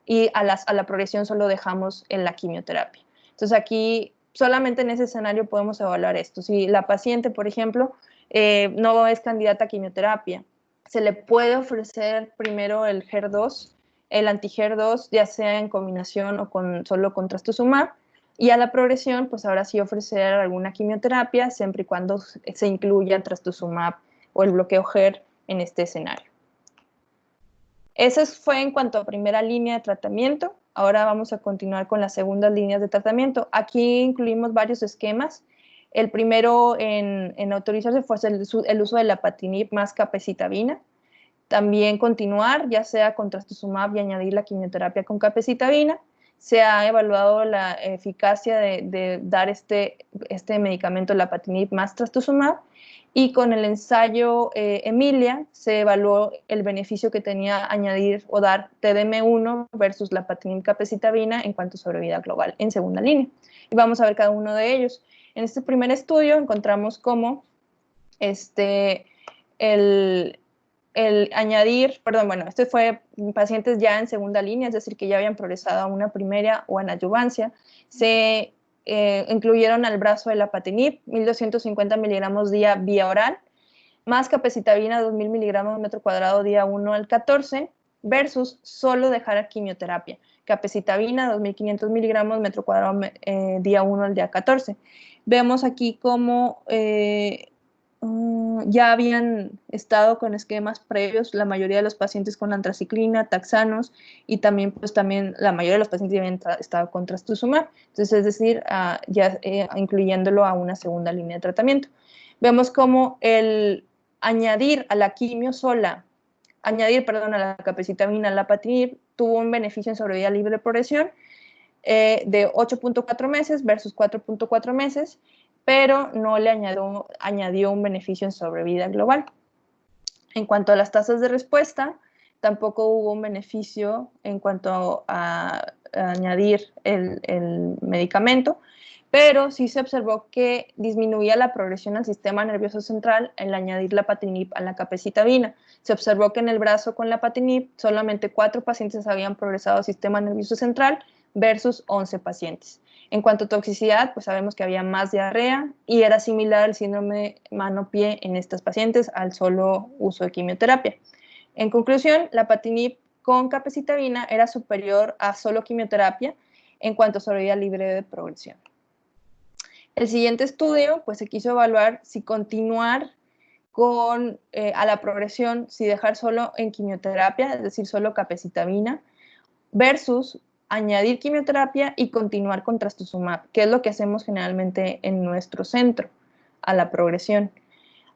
y a la progresión solo dejamos en la quimioterapia. Entonces aquí solamente en ese escenario podemos evaluar esto. Si la paciente, por ejemplo, no es candidata a quimioterapia, se le puede ofrecer primero el HER2, el anti-HER2, ya sea en combinación o solo con trastuzumab, y a la progresión, pues ahora sí ofrecer alguna quimioterapia, siempre y cuando se incluya trastuzumab o el bloqueo HER en este escenario. Eso fue en cuanto a primera línea de tratamiento. Ahora vamos a continuar con las segundas líneas de tratamiento. Aquí incluimos varios esquemas. El primero en autorizarse fue el uso de lapatinib más capecitabina. También continuar, ya sea con trastuzumab y añadir la quimioterapia con capecitabina. Se ha evaluado la eficacia de dar este medicamento lapatinib más trastuzumab, y con el ensayo Emilia se evaluó el beneficio que tenía añadir o dar TDM1 versus lapatinib capecitabina en cuanto a sobrevida global en segunda línea. Y vamos a ver cada uno de ellos. En este primer estudio encontramos cómo este fue pacientes ya en segunda línea, es decir, que ya habían progresado a una primera o en adyuvancia. Se incluyeron al brazo de lapatinib, 1.250 miligramos día vía oral, más capecitabina, 2.000 miligramos metro cuadrado día 1 al 14, versus solo dejar a quimioterapia. Capecitabina, 2.500 miligramos metro cuadrado día 1 al día 14. Vemos aquí cómo ya habían estado con esquemas previos la mayoría de los pacientes con antraciclina, taxanos, y también la mayoría de los pacientes ya habían estado con trastuzumab, entonces es decir, ya incluyéndolo a una segunda línea de tratamiento. Vemos cómo el añadir a la quimio sola, a la capecitabina, lapatinib, tuvo un beneficio en sobrevida libre de progresión de 8.4 meses versus 4.4 meses, pero no le añadió un beneficio en sobrevida global. En cuanto a las tasas de respuesta, tampoco hubo un beneficio en cuanto a añadir el medicamento, pero sí se observó que disminuía la progresión al sistema nervioso central al añadir lapatinib a la capecitabina. Se observó que en el brazo con lapatinib solamente 4 pacientes habían progresado al sistema nervioso central versus 11 pacientes. En cuanto a toxicidad, pues sabemos que había más diarrea y era similar al síndrome mano-pie en estas pacientes al solo uso de quimioterapia. En conclusión, lapatinib con capecitabina era superior a solo quimioterapia en cuanto a sobrevida libre de progresión. El siguiente estudio, pues se quiso evaluar si continuar a la progresión, si dejar solo en quimioterapia, es decir, solo capecitabina, versus añadir quimioterapia y continuar con trastuzumab, que es lo que hacemos generalmente en nuestro centro a la progresión.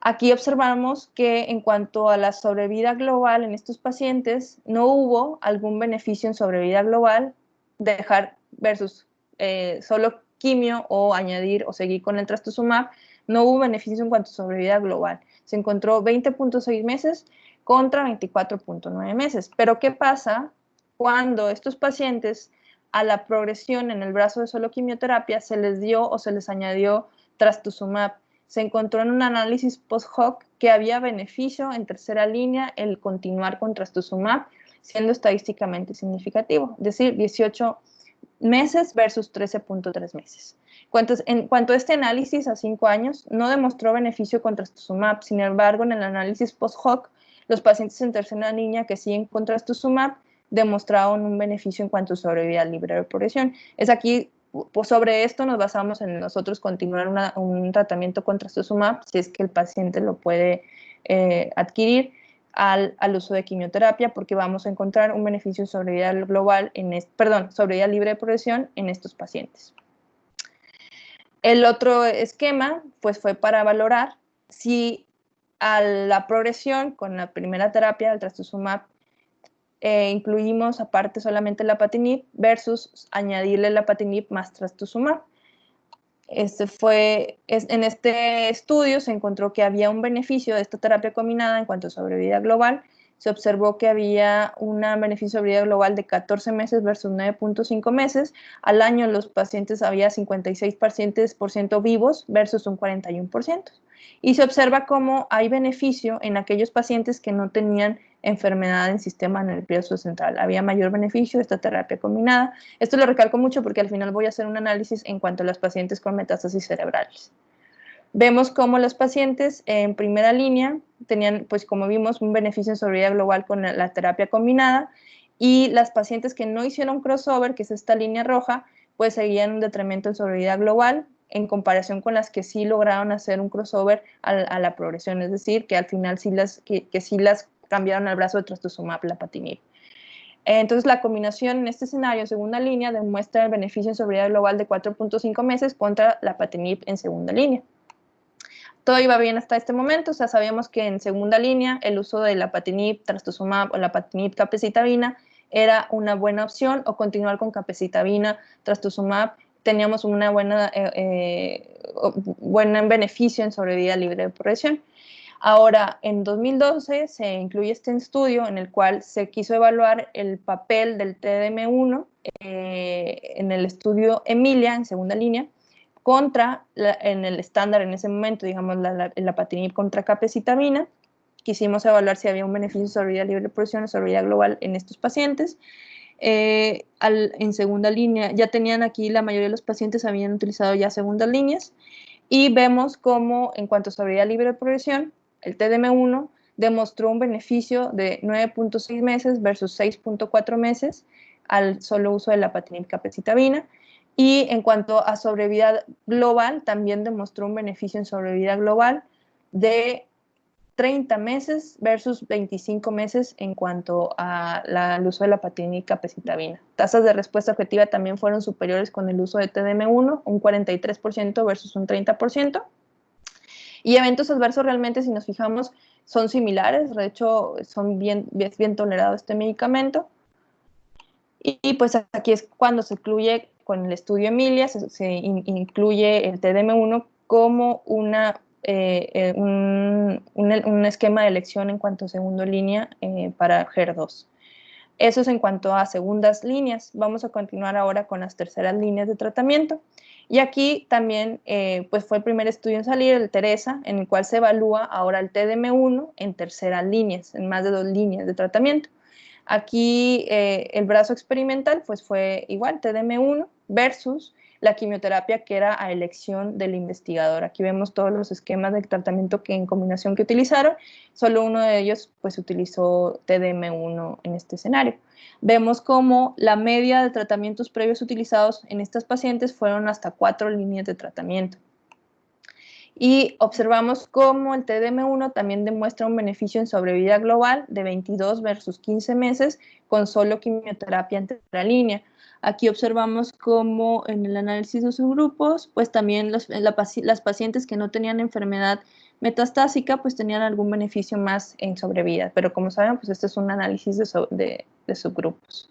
Aquí observamos que en cuanto a la sobrevida global en estos pacientes, no hubo algún beneficio en sobrevida global de dejar versus solo quimio o añadir o seguir con el trastuzumab. No hubo beneficio en cuanto a sobrevida global. Se encontró 20.6 meses contra 24.9 meses. Pero ¿qué pasa cuando estos pacientes a la progresión en el brazo de solo quimioterapia se les dio o se les añadió trastuzumab? Se encontró en un análisis post-hoc que había beneficio en tercera línea el continuar con trastuzumab, siendo estadísticamente significativo, es decir, 18 meses versus 13.3 meses. En cuanto a este análisis a 5 años, no demostró beneficio con trastuzumab. Sin embargo, en el análisis post-hoc, los pacientes en tercera línea que siguen con trastuzumab demostraron un beneficio en cuanto a sobrevida libre de progresión. Es aquí, pues sobre esto nos basamos en nosotros continuar un tratamiento con trastuzumab, si es que el paciente lo puede adquirir al uso de quimioterapia, porque vamos a encontrar un beneficio en sobrevida global, sobrevida libre de progresión en estos pacientes. El otro esquema, pues fue para valorar si a la progresión con la primera terapia, el trastuzumab, incluimos aparte solamente lapatinib versus añadirle lapatinib más trastuzumab. En este estudio se encontró que había un beneficio de esta terapia combinada en cuanto a sobrevida global. Se observó que había un beneficio de sobrevida global de 14 meses versus 9.5 meses. Al año los pacientes había 56 pacientes por ciento vivos versus un 41%. Y se observa cómo hay beneficio en aquellos pacientes que no tenían enfermedad en sistema nervioso central. Había mayor beneficio de esta terapia combinada. Esto lo recalco mucho porque al final voy a hacer un análisis en cuanto a los pacientes con metástasis cerebrales. Vemos cómo los pacientes en primera línea tenían, pues como vimos, un beneficio en sobrevida global con la terapia combinada, y las pacientes que no hicieron crossover, que es esta línea roja, pues seguían un detrimento en sobrevida global en comparación con las que sí lograron hacer un crossover a la progresión, es decir, que al final sí las cambiaron al brazo de trastuzumab lapatinib. Entonces, la combinación en este escenario en segunda línea demuestra el beneficio en sobrevida global de 4.5 meses contra lapatinib en segunda línea. Todo iba bien hasta este momento, o sea, sabíamos que en segunda línea el uso de lapatinib, trastuzumab o lapatinib capecitabina era una buena opción, o continuar con capecitabina, trastuzumab, teníamos una buen beneficio en sobrevida libre de progresión. Ahora, en 2012 se incluye este estudio en el cual se quiso evaluar el papel del TDM1 en el estudio Emilia, en segunda línea, en el estándar en ese momento, digamos, la lapatinib contra capecitabina. Quisimos evaluar si había un beneficio sobre vida libre de progresión o sobre vida global en estos pacientes. En segunda línea, ya tenían aquí, la mayoría de los pacientes habían utilizado ya segundas líneas, y vemos cómo en cuanto a sobrevida libre de progresión, el TDM1 demostró un beneficio de 9.6 meses versus 6.4 meses al solo uso de lapatinib capecitabina. Y en cuanto a sobrevida global, también demostró un beneficio en sobrevida global de 30 meses versus 25 meses en cuanto al uso de lapatinib capecitabina. Tasas de respuesta objetiva también fueron superiores con el uso de TDM1, un 43% versus un 30%. Y eventos adversos realmente, si nos fijamos, son similares. De hecho, es bien tolerado este medicamento. Y pues aquí es cuando se incluye con el estudio Emilia, se incluye el TDM1 como un esquema de elección en cuanto a segunda línea para HER2. Eso es en cuanto a segundas líneas. Vamos a continuar ahora con las terceras líneas de tratamiento. Y aquí también pues fue el primer estudio en salir, el TERESA, en el cual se evalúa ahora el TDM1 en terceras líneas, en más de 2 líneas de tratamiento. Aquí el brazo experimental pues fue igual, TDM1 versus la quimioterapia que era a elección del investigador. Aquí vemos todos los esquemas de tratamiento en combinación que utilizaron. Solo uno de ellos pues utilizó TDM1 en este escenario. Vemos cómo la media de tratamientos previos utilizados en estas pacientes fueron hasta 4 líneas de tratamiento. Y observamos cómo el TDM1 también demuestra un beneficio en sobrevida global de 22 versus 15 meses con solo quimioterapia en tercera línea. Aquí observamos cómo en el análisis de subgrupos, pues también las pacientes que no tenían enfermedad metastásica, pues tenían algún beneficio más en sobrevida. Pero como saben, pues este es un análisis de subgrupos.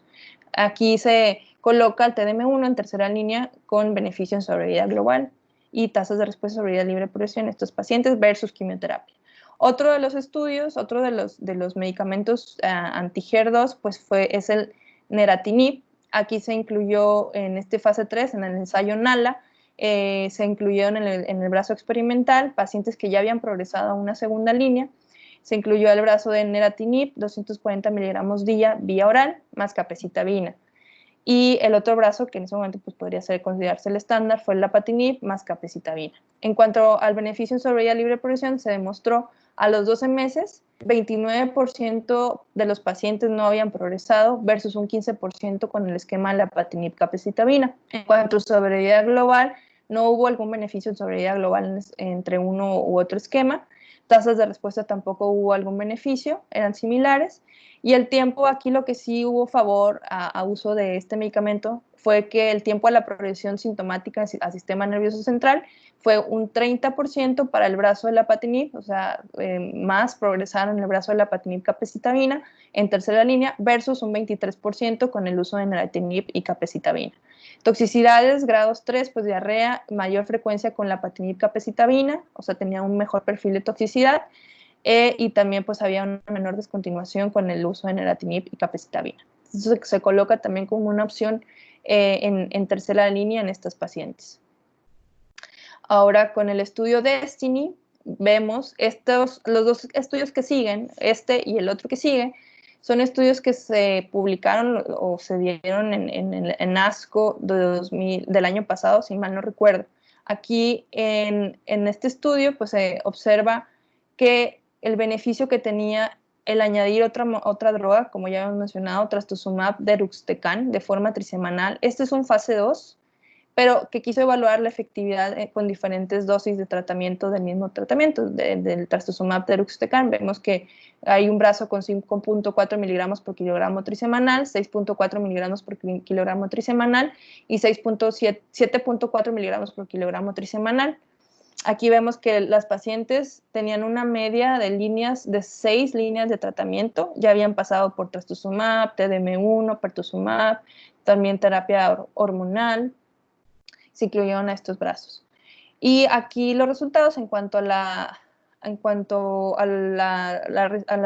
Aquí se coloca el TDM1 en tercera línea con beneficio en sobrevida global y tasas de respuesta sobre vida libre de progresión en estos pacientes versus quimioterapia. Otro de los estudios, otro de los medicamentos anti-HER2, pues es el neratinib. Aquí se incluyó en este fase 3, en el ensayo NALA, se incluyeron en el brazo experimental pacientes que ya habían progresado a una segunda línea. Se incluyó el brazo de neratinib, 240 miligramos día, vía oral, más capecitabina. Y el otro brazo, que en ese momento pues, podría considerarse el estándar, fue el lapatinib más capecitabina. En cuanto al beneficio en sobrevida libre de progresión, se demostró a los 12 meses, 29% de los pacientes no habían progresado versus un 15% con el esquema lapatinib capecitabina. En cuanto a sobrevida global, no hubo algún beneficio en sobrevida global entre uno u otro esquema. Tasas de respuesta tampoco hubo algún beneficio, eran similares. Y el tiempo, aquí lo que sí hubo favor a uso de este medicamento fue que el tiempo a la progresión sintomática al sistema nervioso central fue un 30% para el brazo de lapatinib, o sea, más progresaron el brazo de lapatinib capecitabina en tercera línea, versus un 23% con el uso de neratinib y capecitabina. Toxicidades, grados 3, pues diarrea, mayor frecuencia con lapatinib capecitabina, o sea, tenía un mejor perfil de toxicidad, y también pues había una menor descontinuación con el uso de neratinib y capecitabina. Eso se coloca también como una opción en tercera línea en estos pacientes. Ahora, con el estudio Destiny, vemos los dos estudios que siguen, este y el otro que sigue, son estudios que se publicaron o se dieron en ASCO del año pasado, si mal no recuerdo. Aquí, en este estudio, pues se observa que el beneficio que tenía el añadir otra droga, como ya hemos mencionado, trastuzumab deruxtecan, de forma trisemanal. Este es un fase 2, pero que quiso evaluar la efectividad con diferentes dosis de tratamiento del mismo tratamiento, del trastuzumab deruxtecan. Vemos que hay un brazo con 5.4 miligramos por kilogramo trisemanal, 6.4 miligramos por kilogramo trisemanal y 7.4 miligramos por kilogramo trisemanal. Aquí vemos que las pacientes tenían una media de 6 líneas de tratamiento, ya habían pasado por trastuzumab, TDM1, pertuzumab, también terapia hormonal, se incluyeron a estos brazos. Y aquí los resultados en cuanto a la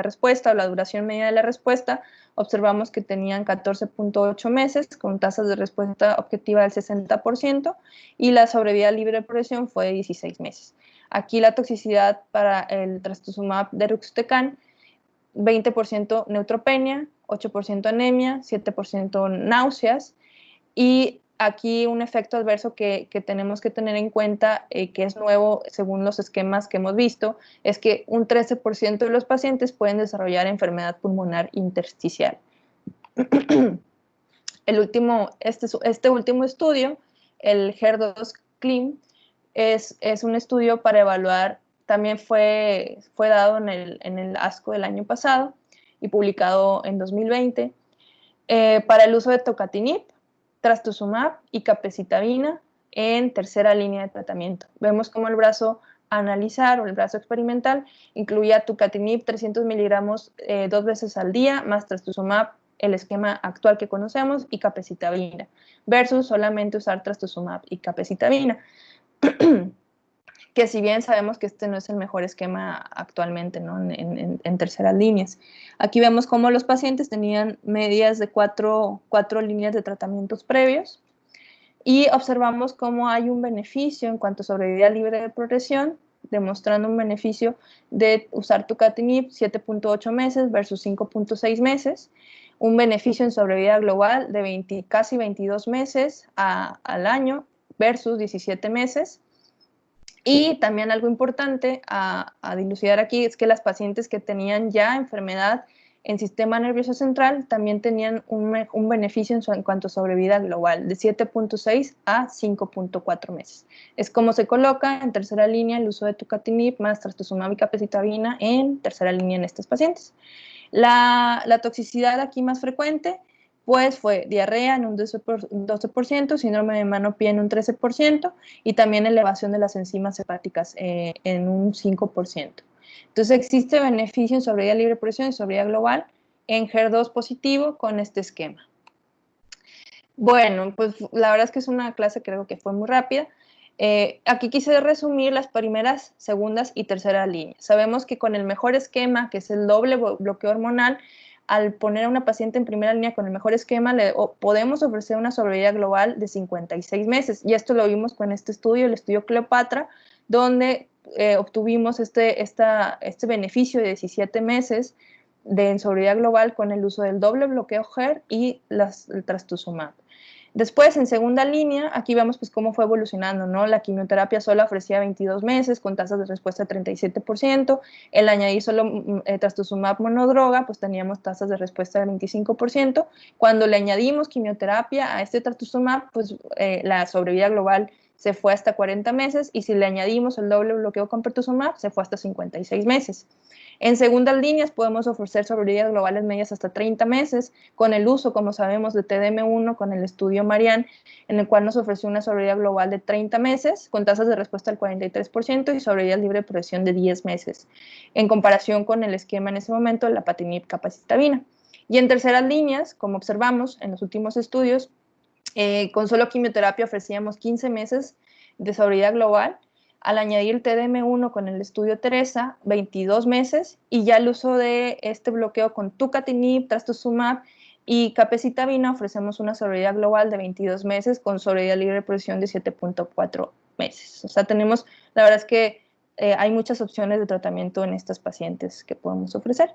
respuesta o la duración media de la respuesta, observamos que tenían 14.8 meses con tasas de respuesta objetiva del 60% y la sobrevida libre de progresión fue de 16 meses. Aquí la toxicidad para el trastuzumab deruxtecan, 20% neutropenia, 8% anemia, 7% náuseas, y aquí un efecto adverso que tenemos que tener en cuenta, que es nuevo según los esquemas que hemos visto, es que un 13% de los pacientes pueden desarrollar enfermedad pulmonar intersticial. Este último estudio, el HER2-CLIM, es un estudio para evaluar, también fue dado en el ASCO del año pasado y publicado en 2020, para el uso de tocatinib, trastuzumab y capecitabina en tercera línea de tratamiento. Vemos cómo el brazo a analizar o el brazo experimental incluía tucatinib 300 miligramos 2 veces al día, más trastuzumab, el esquema actual que conocemos, y capecitabina, versus solamente usar trastuzumab y capecitabina. Que si bien sabemos que este no es el mejor esquema actualmente, ¿no? en terceras líneas. Aquí vemos cómo los pacientes tenían medias de 4 líneas de tratamientos previos y observamos cómo hay un beneficio en cuanto a sobrevida libre de progresión, demostrando un beneficio de usar tucatinib 7.8 meses versus 5.6 meses, un beneficio en sobrevida global de casi 22 meses al año versus 17 meses. Y también algo importante a dilucidar aquí es que las pacientes que tenían ya enfermedad en sistema nervioso central también tenían un beneficio en cuanto a sobrevida global de 7.6 a 5.4 meses. Es como se coloca en tercera línea el uso de tucatinib más trastuzumab y capecitabina en tercera línea en estos pacientes. La toxicidad aquí más frecuente pues fue diarrea en un 12%, síndrome de Mano-Pie en un 13% y también elevación de las enzimas hepáticas en un 5%. Entonces existe beneficio en sobrevida libre de progresión y sobrevida global en HER2 positivo con este esquema. Bueno, pues la verdad es que es una clase que creo que fue muy rápida. Aquí quise resumir las primeras, segundas y tercera líneas. Sabemos que con el mejor esquema, que es el doble bloqueo hormonal, al poner a una paciente en primera línea con el mejor esquema, podemos ofrecer una sobrevida global de 56 meses. Y esto lo vimos con este estudio, el estudio Cleopatra, donde obtuvimos este beneficio de 17 meses de sobrevida global con el uso del doble bloqueo HER y el trastuzumab. Después, en segunda línea, aquí vemos pues cómo fue evolucionando, ¿no? La quimioterapia sola ofrecía 22 meses con tasas de respuesta de 37%. El añadir solo trastuzumab monodroga, pues teníamos tasas de respuesta de 25%. Cuando le añadimos quimioterapia a este trastuzumab, pues la sobrevida global se fue hasta 40 meses, y si le añadimos el doble bloqueo con pertuzumab, se fue hasta 56 meses. En segundas líneas podemos ofrecer sobrevidas globales medias hasta 30 meses, con el uso, como sabemos, de TDM1 con el estudio Marianne, en el cual nos ofreció una sobrevida global de 30 meses, con tasas de respuesta del 43% y sobrevidas libre de progresión de 10 meses, en comparación con el esquema en ese momento, la lapatinib capacitabina. Y en terceras líneas, como observamos en los últimos estudios, con solo quimioterapia ofrecíamos 15 meses de sobrevida global. Al añadir el TDM1 con el estudio Teresa, 22 meses, y ya el uso de este bloqueo con tucatinib, trastuzumab y capecitabina ofrecemos una sobrevida global de 22 meses con sobrevida libre de progresión de 7.4 meses. O sea, tenemos, la verdad es que hay muchas opciones de tratamiento en estas pacientes que podemos ofrecer.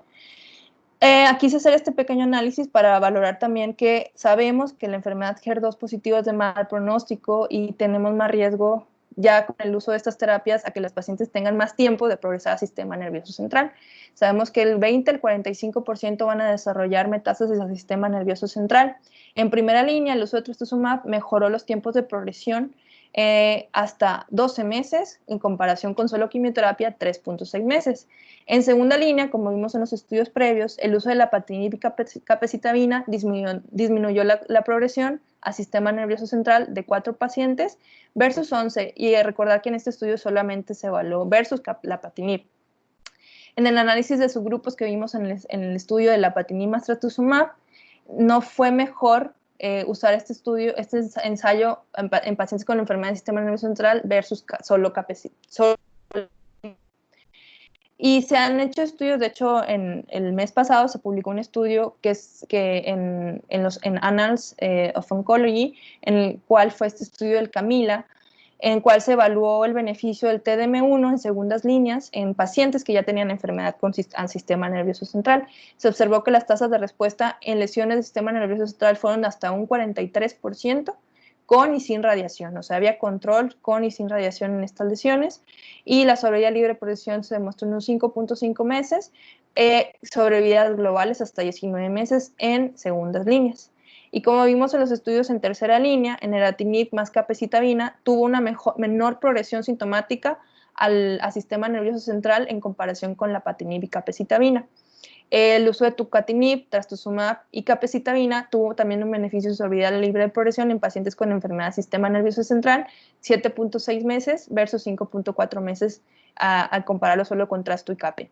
Quise hacer este pequeño análisis para valorar también que sabemos que la enfermedad HER2 positiva es de mal pronóstico y tenemos más riesgo ya con el uso de estas terapias a que las pacientes tengan más tiempo de progresar al sistema nervioso central. Sabemos que el 20 al 45% van a desarrollar metástasis al sistema nervioso central. En primera línea, el uso de trastuzumab mejoró los tiempos de progresión hasta 12 meses, en comparación con solo quimioterapia, 3.6 meses. En segunda línea, como vimos en los estudios previos, el uso de la lapatinib y capecitabina disminuyó la progresión al sistema nervioso central de 4 pacientes versus 11, y recordar que en este estudio solamente se evaluó versus lapatinib. En el análisis de subgrupos que vimos en el estudio de lapatinib más trastuzumab, no fue mejor usar este ensayo en pacientes con enfermedad del sistema nervioso central versus solo capecitabina. Y se han hecho estudios, de hecho, en el mes pasado se publicó un estudio que en Annals of Oncology, en el cual fue este estudio del CAMILA, en el cual se evaluó el beneficio del TDM1 en segundas líneas en pacientes que ya tenían enfermedad al sistema nervioso central. Se observó que las tasas de respuesta en lesiones del sistema nervioso central fueron hasta un 43%, con y sin radiación, o sea, había control con y sin radiación en estas lesiones, y la sobrevida libre de progresión se demostró en un 5.5 meses, sobrevidas globales hasta 19 meses en segundas líneas. Y como vimos en los estudios en tercera línea, en neratinib más capecitabina tuvo una menor progresión sintomática al sistema nervioso central en comparación con lapatinib y capecitabina. El uso de tucatinib, trastuzumab y capecitabina tuvo también un beneficio de sobrevida libre de progresión en pacientes con enfermedad del sistema nervioso central, 7.6 meses versus 5.4 meses al compararlo solo con trasto y cape.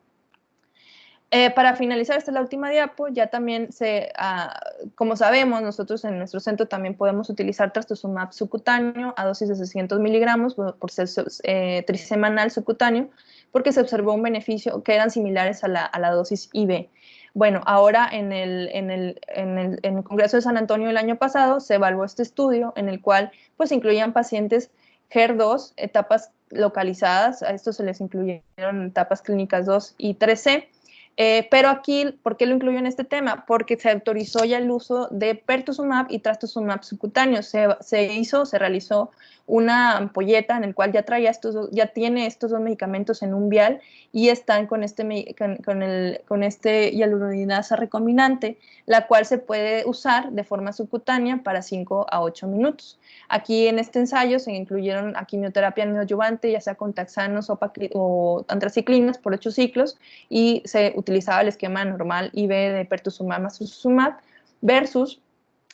Para finalizar, esta es la última diapo, ya también como sabemos, nosotros en nuestro centro también podemos utilizar trastuzumab subcutáneo a dosis de 600 miligramos por ser trisemanal subcutáneo, porque se observó un beneficio que eran similares a la dosis IV. Bueno, ahora en el Congreso de San Antonio el año pasado se evaluó este estudio en el cual pues incluían pacientes HER2, etapas localizadas, a estos se les incluyeron etapas clínicas 2 y 3C, pero aquí, ¿por qué lo incluyo en este tema? Porque se autorizó ya el uso de pertuzumab y trastuzumab subcutáneo. Se realizó una ampolleta en el cual ya tiene estos dos medicamentos en un vial y están con este hialuronidasa recombinante, la cual se puede usar de forma subcutánea para 5 a 8 minutos. Aquí en este ensayo se incluyeron a quimioterapia neoadyuvante, ya sea con taxanos o antraciclinas por 8 ciclos, y se utilizaba el esquema normal IV de pertuzumab más trastuzumab versus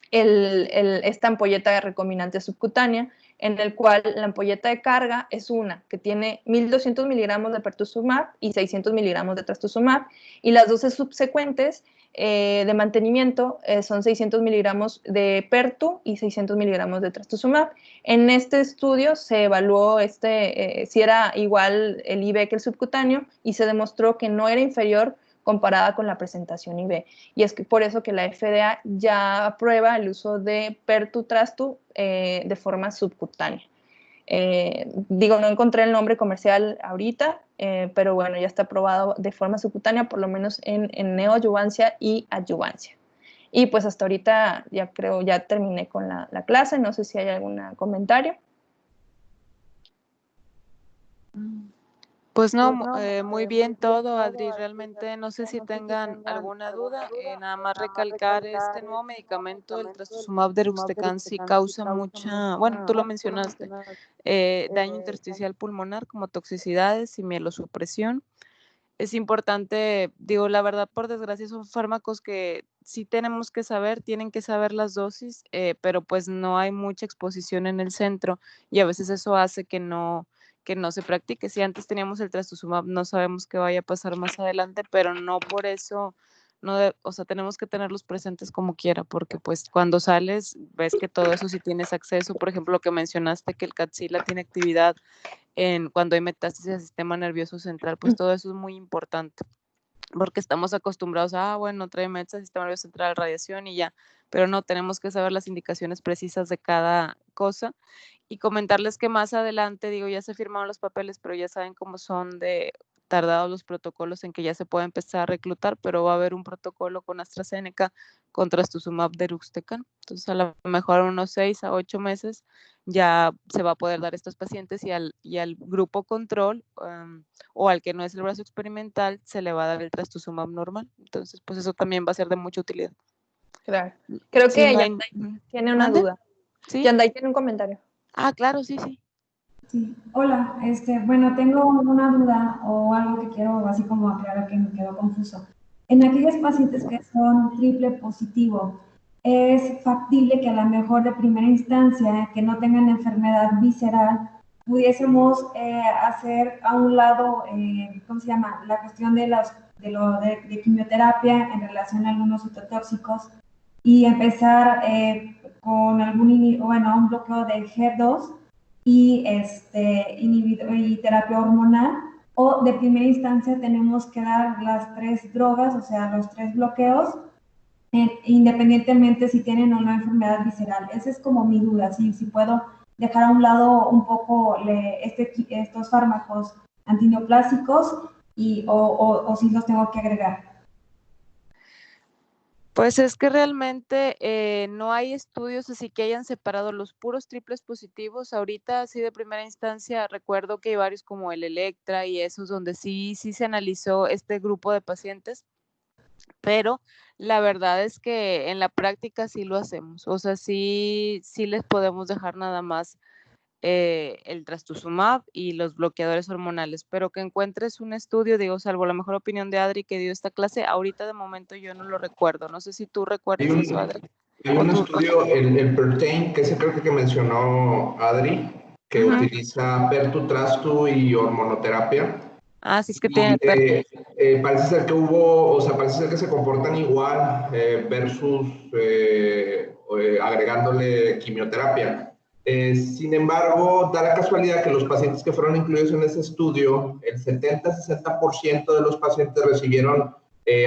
esta ampolleta recombinante subcutánea, en el cual la ampolleta de carga es una que tiene 1.200 miligramos de pertuzumab y 600 miligramos de trastuzumab, y las dosis subsecuentes de mantenimiento son 600 miligramos de pertu y 600 miligramos de trastuzumab. En este estudio se evaluó si era igual el IV que el subcutáneo, y se demostró que no era inferior comparada con la presentación IV. Y es por eso que la FDA ya aprueba el uso de pertu-trastu de forma subcutánea. No encontré el nombre comercial ahorita, pero bueno, ya está aprobado de forma subcutánea, por lo menos en neoadyuvancia y adyuvancia. Y pues hasta ahorita ya terminé con la clase, no sé si hay algún comentario. Pues no, muy bien todo, Adri. Realmente no sé si tengan alguna duda. Nada más recalcar este nuevo medicamento, el trastuzumab deruxtecan, sí causa mucha, bueno, tú lo mencionaste, daño intersticial pulmonar como toxicidades y mielosupresión. Es importante, digo, la verdad, por desgracia, son fármacos que sí tenemos que saber, tienen que saber las dosis, pero pues no hay mucha exposición en el centro y a veces eso hace que no se practique. Si antes teníamos el trastuzumab, no sabemos qué vaya a pasar más adelante, pero no por eso, o sea, tenemos que tenerlos presentes como quiera, porque pues cuando sales ves que todo eso sí tienes acceso, por ejemplo, lo que mencionaste, que el Capsila tiene actividad cuando hay metástasis al sistema nervioso central, pues todo eso es muy importante, porque estamos acostumbrados a, bueno, trae metástasis al sistema nervioso central, radiación y ya, pero no, tenemos que saber las indicaciones precisas de cada cosa y comentarles que más adelante, digo, ya se firmaron los papeles, pero ya saben cómo son de tardados los protocolos en que ya se puede empezar a reclutar, pero va a haber un protocolo con AstraZeneca contra trastuzumab deruxtecan. Entonces, a lo mejor unos 6 a 8 meses ya se va a poder dar a estos pacientes y al grupo control o al que no es el brazo experimental se le va a dar el trastuzumab normal. Entonces, pues eso también va a ser de mucha utilidad. Claro. Creo sí, que no Yanday tiene una ¿Mande? duda. ¿Sí? Yanday tiene un comentario. Ah, claro, sí. Sí, hola, bueno, tengo una duda o algo que quiero así como aclarar que me quedó confuso. En aquellos pacientes que son triple positivo, ¿es factible que a lo mejor de primera instancia, que no tengan enfermedad visceral, pudiésemos hacer a un lado, ¿cómo se llama? La cuestión de quimioterapia en relación a algunos citotóxicos y empezar con un bloqueo de HER2 y, y terapia hormonal, o de primera instancia tenemos que dar las 3 drogas, o sea, los 3 bloqueos, independientemente si tienen o no enfermedad visceral. Esa es como mi duda, si puedo dejar a un lado un poco estos fármacos antineoplásicos o si los tengo que agregar. Pues es que realmente no hay estudios así que hayan separado los puros triples positivos. Ahorita, así de primera instancia, recuerdo que hay varios como el Electra y esos donde sí se analizó este grupo de pacientes, pero la verdad es que en la práctica sí lo hacemos. O sea, sí les podemos dejar nada más el trastuzumab y los bloqueadores hormonales, pero que encuentres un estudio, digo, salvo la mejor opinión de Adri que dio esta clase, ahorita de momento yo no lo recuerdo, no sé si tú recuerdas eso, Adri. Hay un estudio, el PERTAIN, que ese creo que mencionó Adri, que utiliza pertutrastu y hormonoterapia. Ah, sí, es que tiene parece ser que parece ser que se comportan igual versus agregándole quimioterapia. Sin embargo, da la casualidad que los pacientes que fueron incluidos en ese estudio, el 70-60% de los pacientes recibieron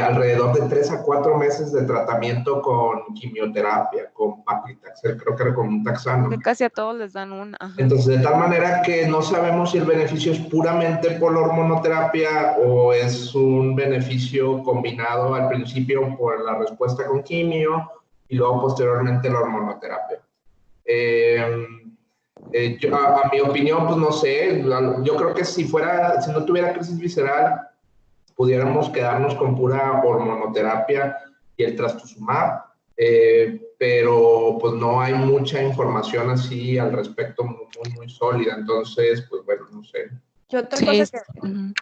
alrededor de 3 a 4 meses de tratamiento con quimioterapia, con paclitaxel, creo que era con un taxano. Que casi a todos les dan un... Entonces, de tal manera que no sabemos si el beneficio es puramente por la hormonoterapia o es un beneficio combinado al principio por la respuesta con quimio y luego posteriormente la hormonoterapia. A mi opinión, pues no sé, yo creo que si no tuviera crisis visceral, pudiéramos quedarnos con pura hormonoterapia y el trastuzumab, pero pues no hay mucha información así al respecto muy sólida, entonces, pues bueno, no sé. Y otra cosa que,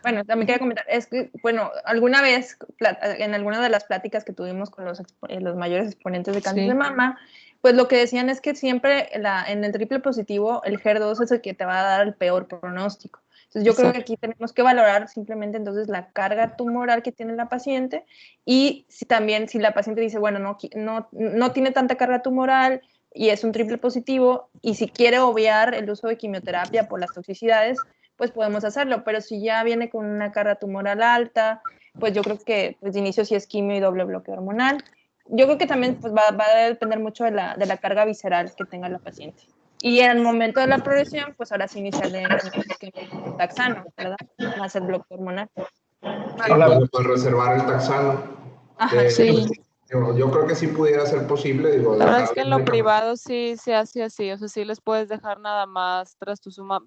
bueno, también quería comentar, es que, bueno, alguna vez, en alguna de las pláticas que tuvimos con los mayores exponentes de cáncer de mama, pues lo que decían es que siempre en el triple positivo, el HER2 es el que te va a dar el peor pronóstico. Entonces yo creo que aquí tenemos que valorar simplemente entonces la carga tumoral que tiene la paciente y si la paciente dice, bueno, no tiene tanta carga tumoral y es un triple positivo y si quiere obviar el uso de quimioterapia por las toxicidades, pues podemos hacerlo, pero si ya viene con una carga tumoral alta, pues yo creo que pues, de inicio sí es quimio y doble bloqueo hormonal. Yo creo que también pues, va a depender mucho de la carga visceral que tenga la paciente. Y en el momento de la progresión, pues ahora sí iniciarle un taxano, ¿verdad? Más el bloqueo hormonal. Sí, pues reservar el taxano. Sí. Yo creo que sí pudiera ser posible, digo, La verdad es que en lo dejarle privado sí se hace así, o sea, sí les puedes dejar nada más trastuzumab,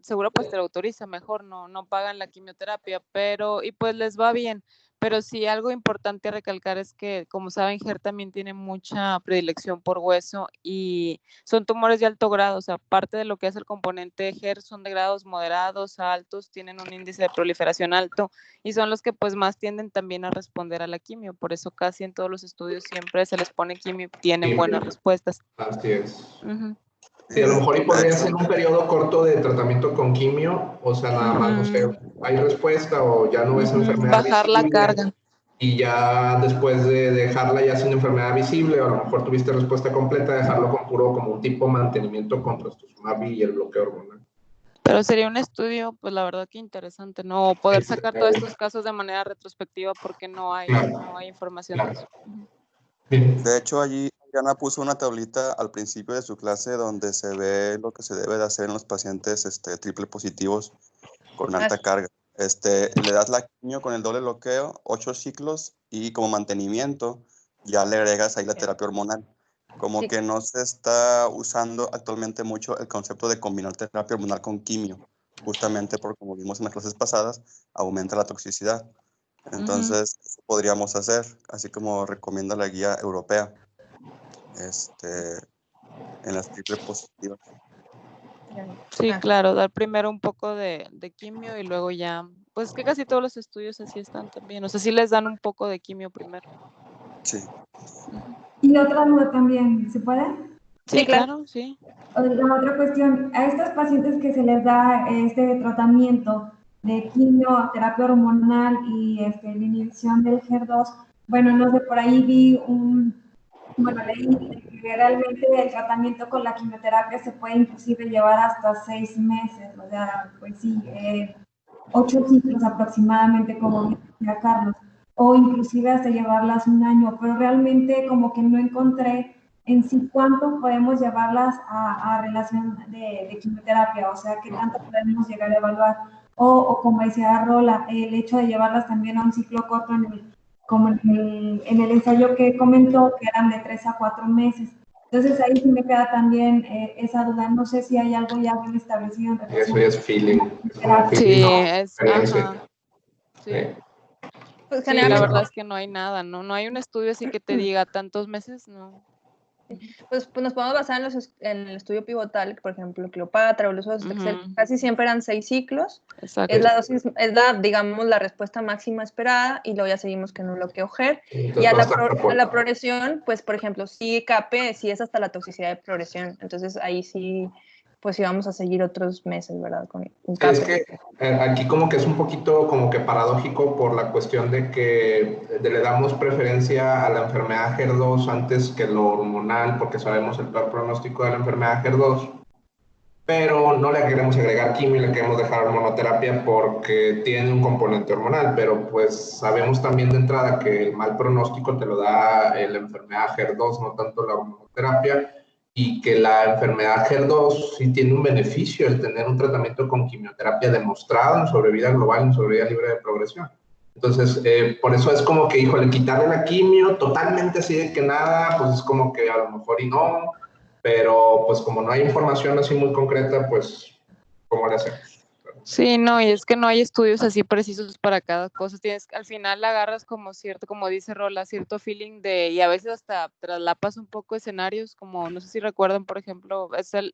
seguro pues te lo autoriza mejor, no pagan la quimioterapia, pero, y pues les va bien, pero sí algo importante a recalcar es que, como saben, GER también tiene mucha predilección por hueso y son tumores de alto grado, o sea, parte de lo que es el componente GER son de grados moderados, altos, tienen un índice de proliferación alto y son los que pues más tienden también a responder a la quimio, por eso casi en todos los estudios siempre se les pone quimio y tienen Sí, buenas respuestas. así es. Uh-huh. Sí, a lo mejor y De podría hecho, ser un periodo corto de tratamiento con quimio, o sea, nada más, no sé, hay respuesta o ya no es enfermedad Bajar la visible, carga. y ya después de dejarla ya sin enfermedad visible, o a lo mejor tuviste respuesta completa, dejarlo con puro como un tipo mantenimiento con trastuzumab y el bloqueo hormonal. Pero sería un estudio, pues la verdad que interesante, ¿no? Poder sacar todos estos casos de manera retrospectiva porque no hay información de eso. de hecho, allí Diana puso una tablita al principio de su clase donde se ve lo que se debe de hacer en los pacientes triple positivos con alta carga. Le das la quimio con el doble bloqueo, 8 ciclos, y como mantenimiento ya le agregas ahí la terapia hormonal. Como Sí. que no se está usando actualmente mucho el concepto de combinar terapia hormonal con quimio, justamente porque, como vimos en las clases pasadas, aumenta la toxicidad. Entonces, eso podríamos hacer, así como recomienda la guía europea, en las triple positivas. Sí, claro, dar primero un poco de quimio y luego ya, pues que casi todos los estudios así están también, o sea, sí les dan un poco de quimio primero. Sí. Y otra duda también, ¿se puede? Sí, claro, sí. La otra cuestión, a estos pacientes que se les da este tratamiento de quimio, terapia hormonal y la inhibición del HER2, bueno, no sé, por ahí leí que realmente el tratamiento con la quimioterapia se puede inclusive llevar hasta 6 meses, o sea, pues sí, 8 ciclos aproximadamente, como decía Carlos, o inclusive hasta llevarlas un año, pero realmente como que no encontré en sí cuánto podemos llevarlas a relación de quimioterapia, o sea, qué tanto podemos llegar a evaluar, o como decía Rola, el hecho de llevarlas también a un ciclo corto como en el ensayo que comentó, que eran de 3 a 4 meses. Entonces ahí sí me queda también esa duda, no sé si hay algo ya bien establecido en relación. Eso ya es feeling. Sí, ¿no? ajá. Sí. Pues Sí, la verdad es que no hay nada, no hay un estudio así que te diga tantos meses, no. Pues nos podemos basar en el estudio pivotal, por ejemplo, Cleopatra o los otros, casi siempre eran 6 ciclos. Exacto. Es la dosis, digamos, la respuesta máxima esperada y luego ya seguimos con un bloqueo GER. Y a la progresión, pues, por ejemplo, sí CAPE, sí es hasta la toxicidad de progresión. Entonces ahí sí, pues sí vamos a seguir otros meses, ¿verdad? Con CAPE. Es que aquí como que es un poquito como que paradójico por la cuestión de que le damos preferencia a la enfermedad HER2 antes que lo hormonal, porque sabemos el peor pronóstico de la enfermedad HER2, pero no le queremos agregar quimio y le queremos dejar hormonoterapia porque tiene un componente hormonal, pero pues sabemos también de entrada que el mal pronóstico te lo da la enfermedad HER2, no tanto la hormonoterapia, y que la enfermedad HER2 sí tiene un beneficio el tener un tratamiento con quimioterapia demostrado en sobrevida global, en sobrevida libre de progresión. Entonces, por eso es como que, híjole, quitarle la quimio totalmente así de que nada, pues es como que a lo mejor y no, pero pues como no hay información así muy concreta, pues, ¿cómo le hacemos? Sí, no, y es que no hay estudios así precisos para cada cosa. Al final agarras como cierto, como dice Rola, cierto feeling y a veces hasta traslapas un poco escenarios, como no sé si recuerdan, por ejemplo, es el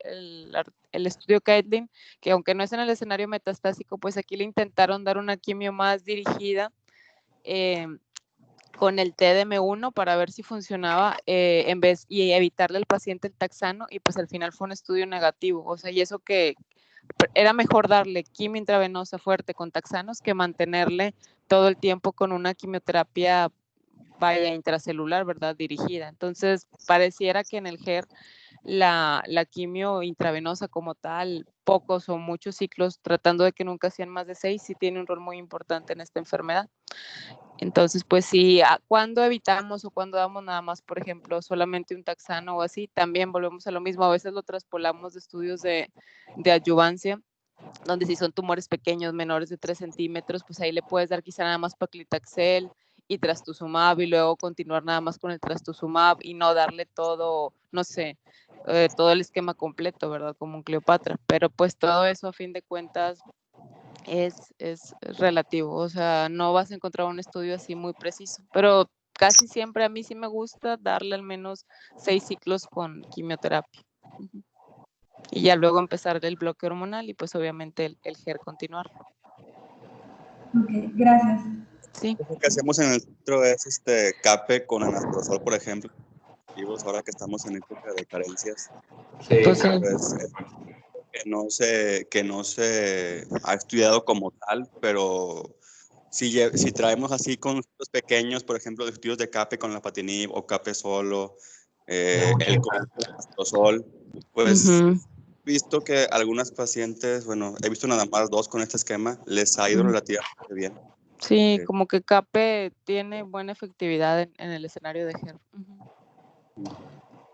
estudio Caitlin, que aunque no es en el escenario metastásico, pues aquí le intentaron dar una quimio más dirigida con el TDM1 para ver si funcionaba y evitarle al paciente el taxano, y pues al final fue un estudio negativo. O sea, y eso que era mejor darle quimio intravenosa fuerte con taxanos que mantenerle todo el tiempo con una quimioterapia intracelular, ¿verdad? Dirigida. Entonces, pareciera que en el GER la quimio intravenosa como tal, pocos o muchos ciclos, tratando de que nunca sean más de 6, sí tiene un rol muy importante en esta enfermedad. Entonces, pues sí, cuando evitamos o cuando damos nada más, por ejemplo, solamente un taxano o así, también volvemos a lo mismo. A veces lo traspolamos de estudios de adyuvancia, donde si son tumores pequeños, menores de 3 centímetros, pues ahí le puedes dar quizá nada más paclitaxel y trastuzumab, y luego continuar nada más con el trastuzumab y no darle todo, no sé, todo el esquema completo, ¿verdad? Como un Cleopatra. Pero pues todo eso a fin de cuentas es relativo, o sea, no vas a encontrar un estudio así muy preciso, pero casi siempre a mí sí me gusta darle al menos 6 ciclos con quimioterapia. Y ya luego empezar el bloque hormonal y pues obviamente el GER continuar. Ok, gracias. Sí. Lo que hacemos en el centro es CAPE con anastrozol, por ejemplo, ahora que estamos en época de carencias. Sí. Pues, Pues, que no se ha estudiado como tal, pero si traemos así con los pequeños, por ejemplo, estudios de CAPE con la lapatinib o CAPE solo, el con anastrozol, pues visto que algunas pacientes, bueno, he visto nada más 2 con este esquema, les ha ido relativamente bien. Sí, como que CAPE tiene buena efectividad en el escenario de GER.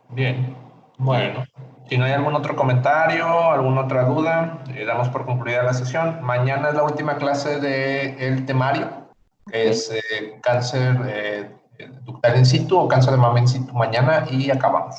Bien, bueno, si no hay algún otro comentario, alguna otra duda, damos por concluida la sesión. Mañana es la última clase del temario, que es cáncer ductal in situ o cáncer de mama in situ mañana, y acabamos.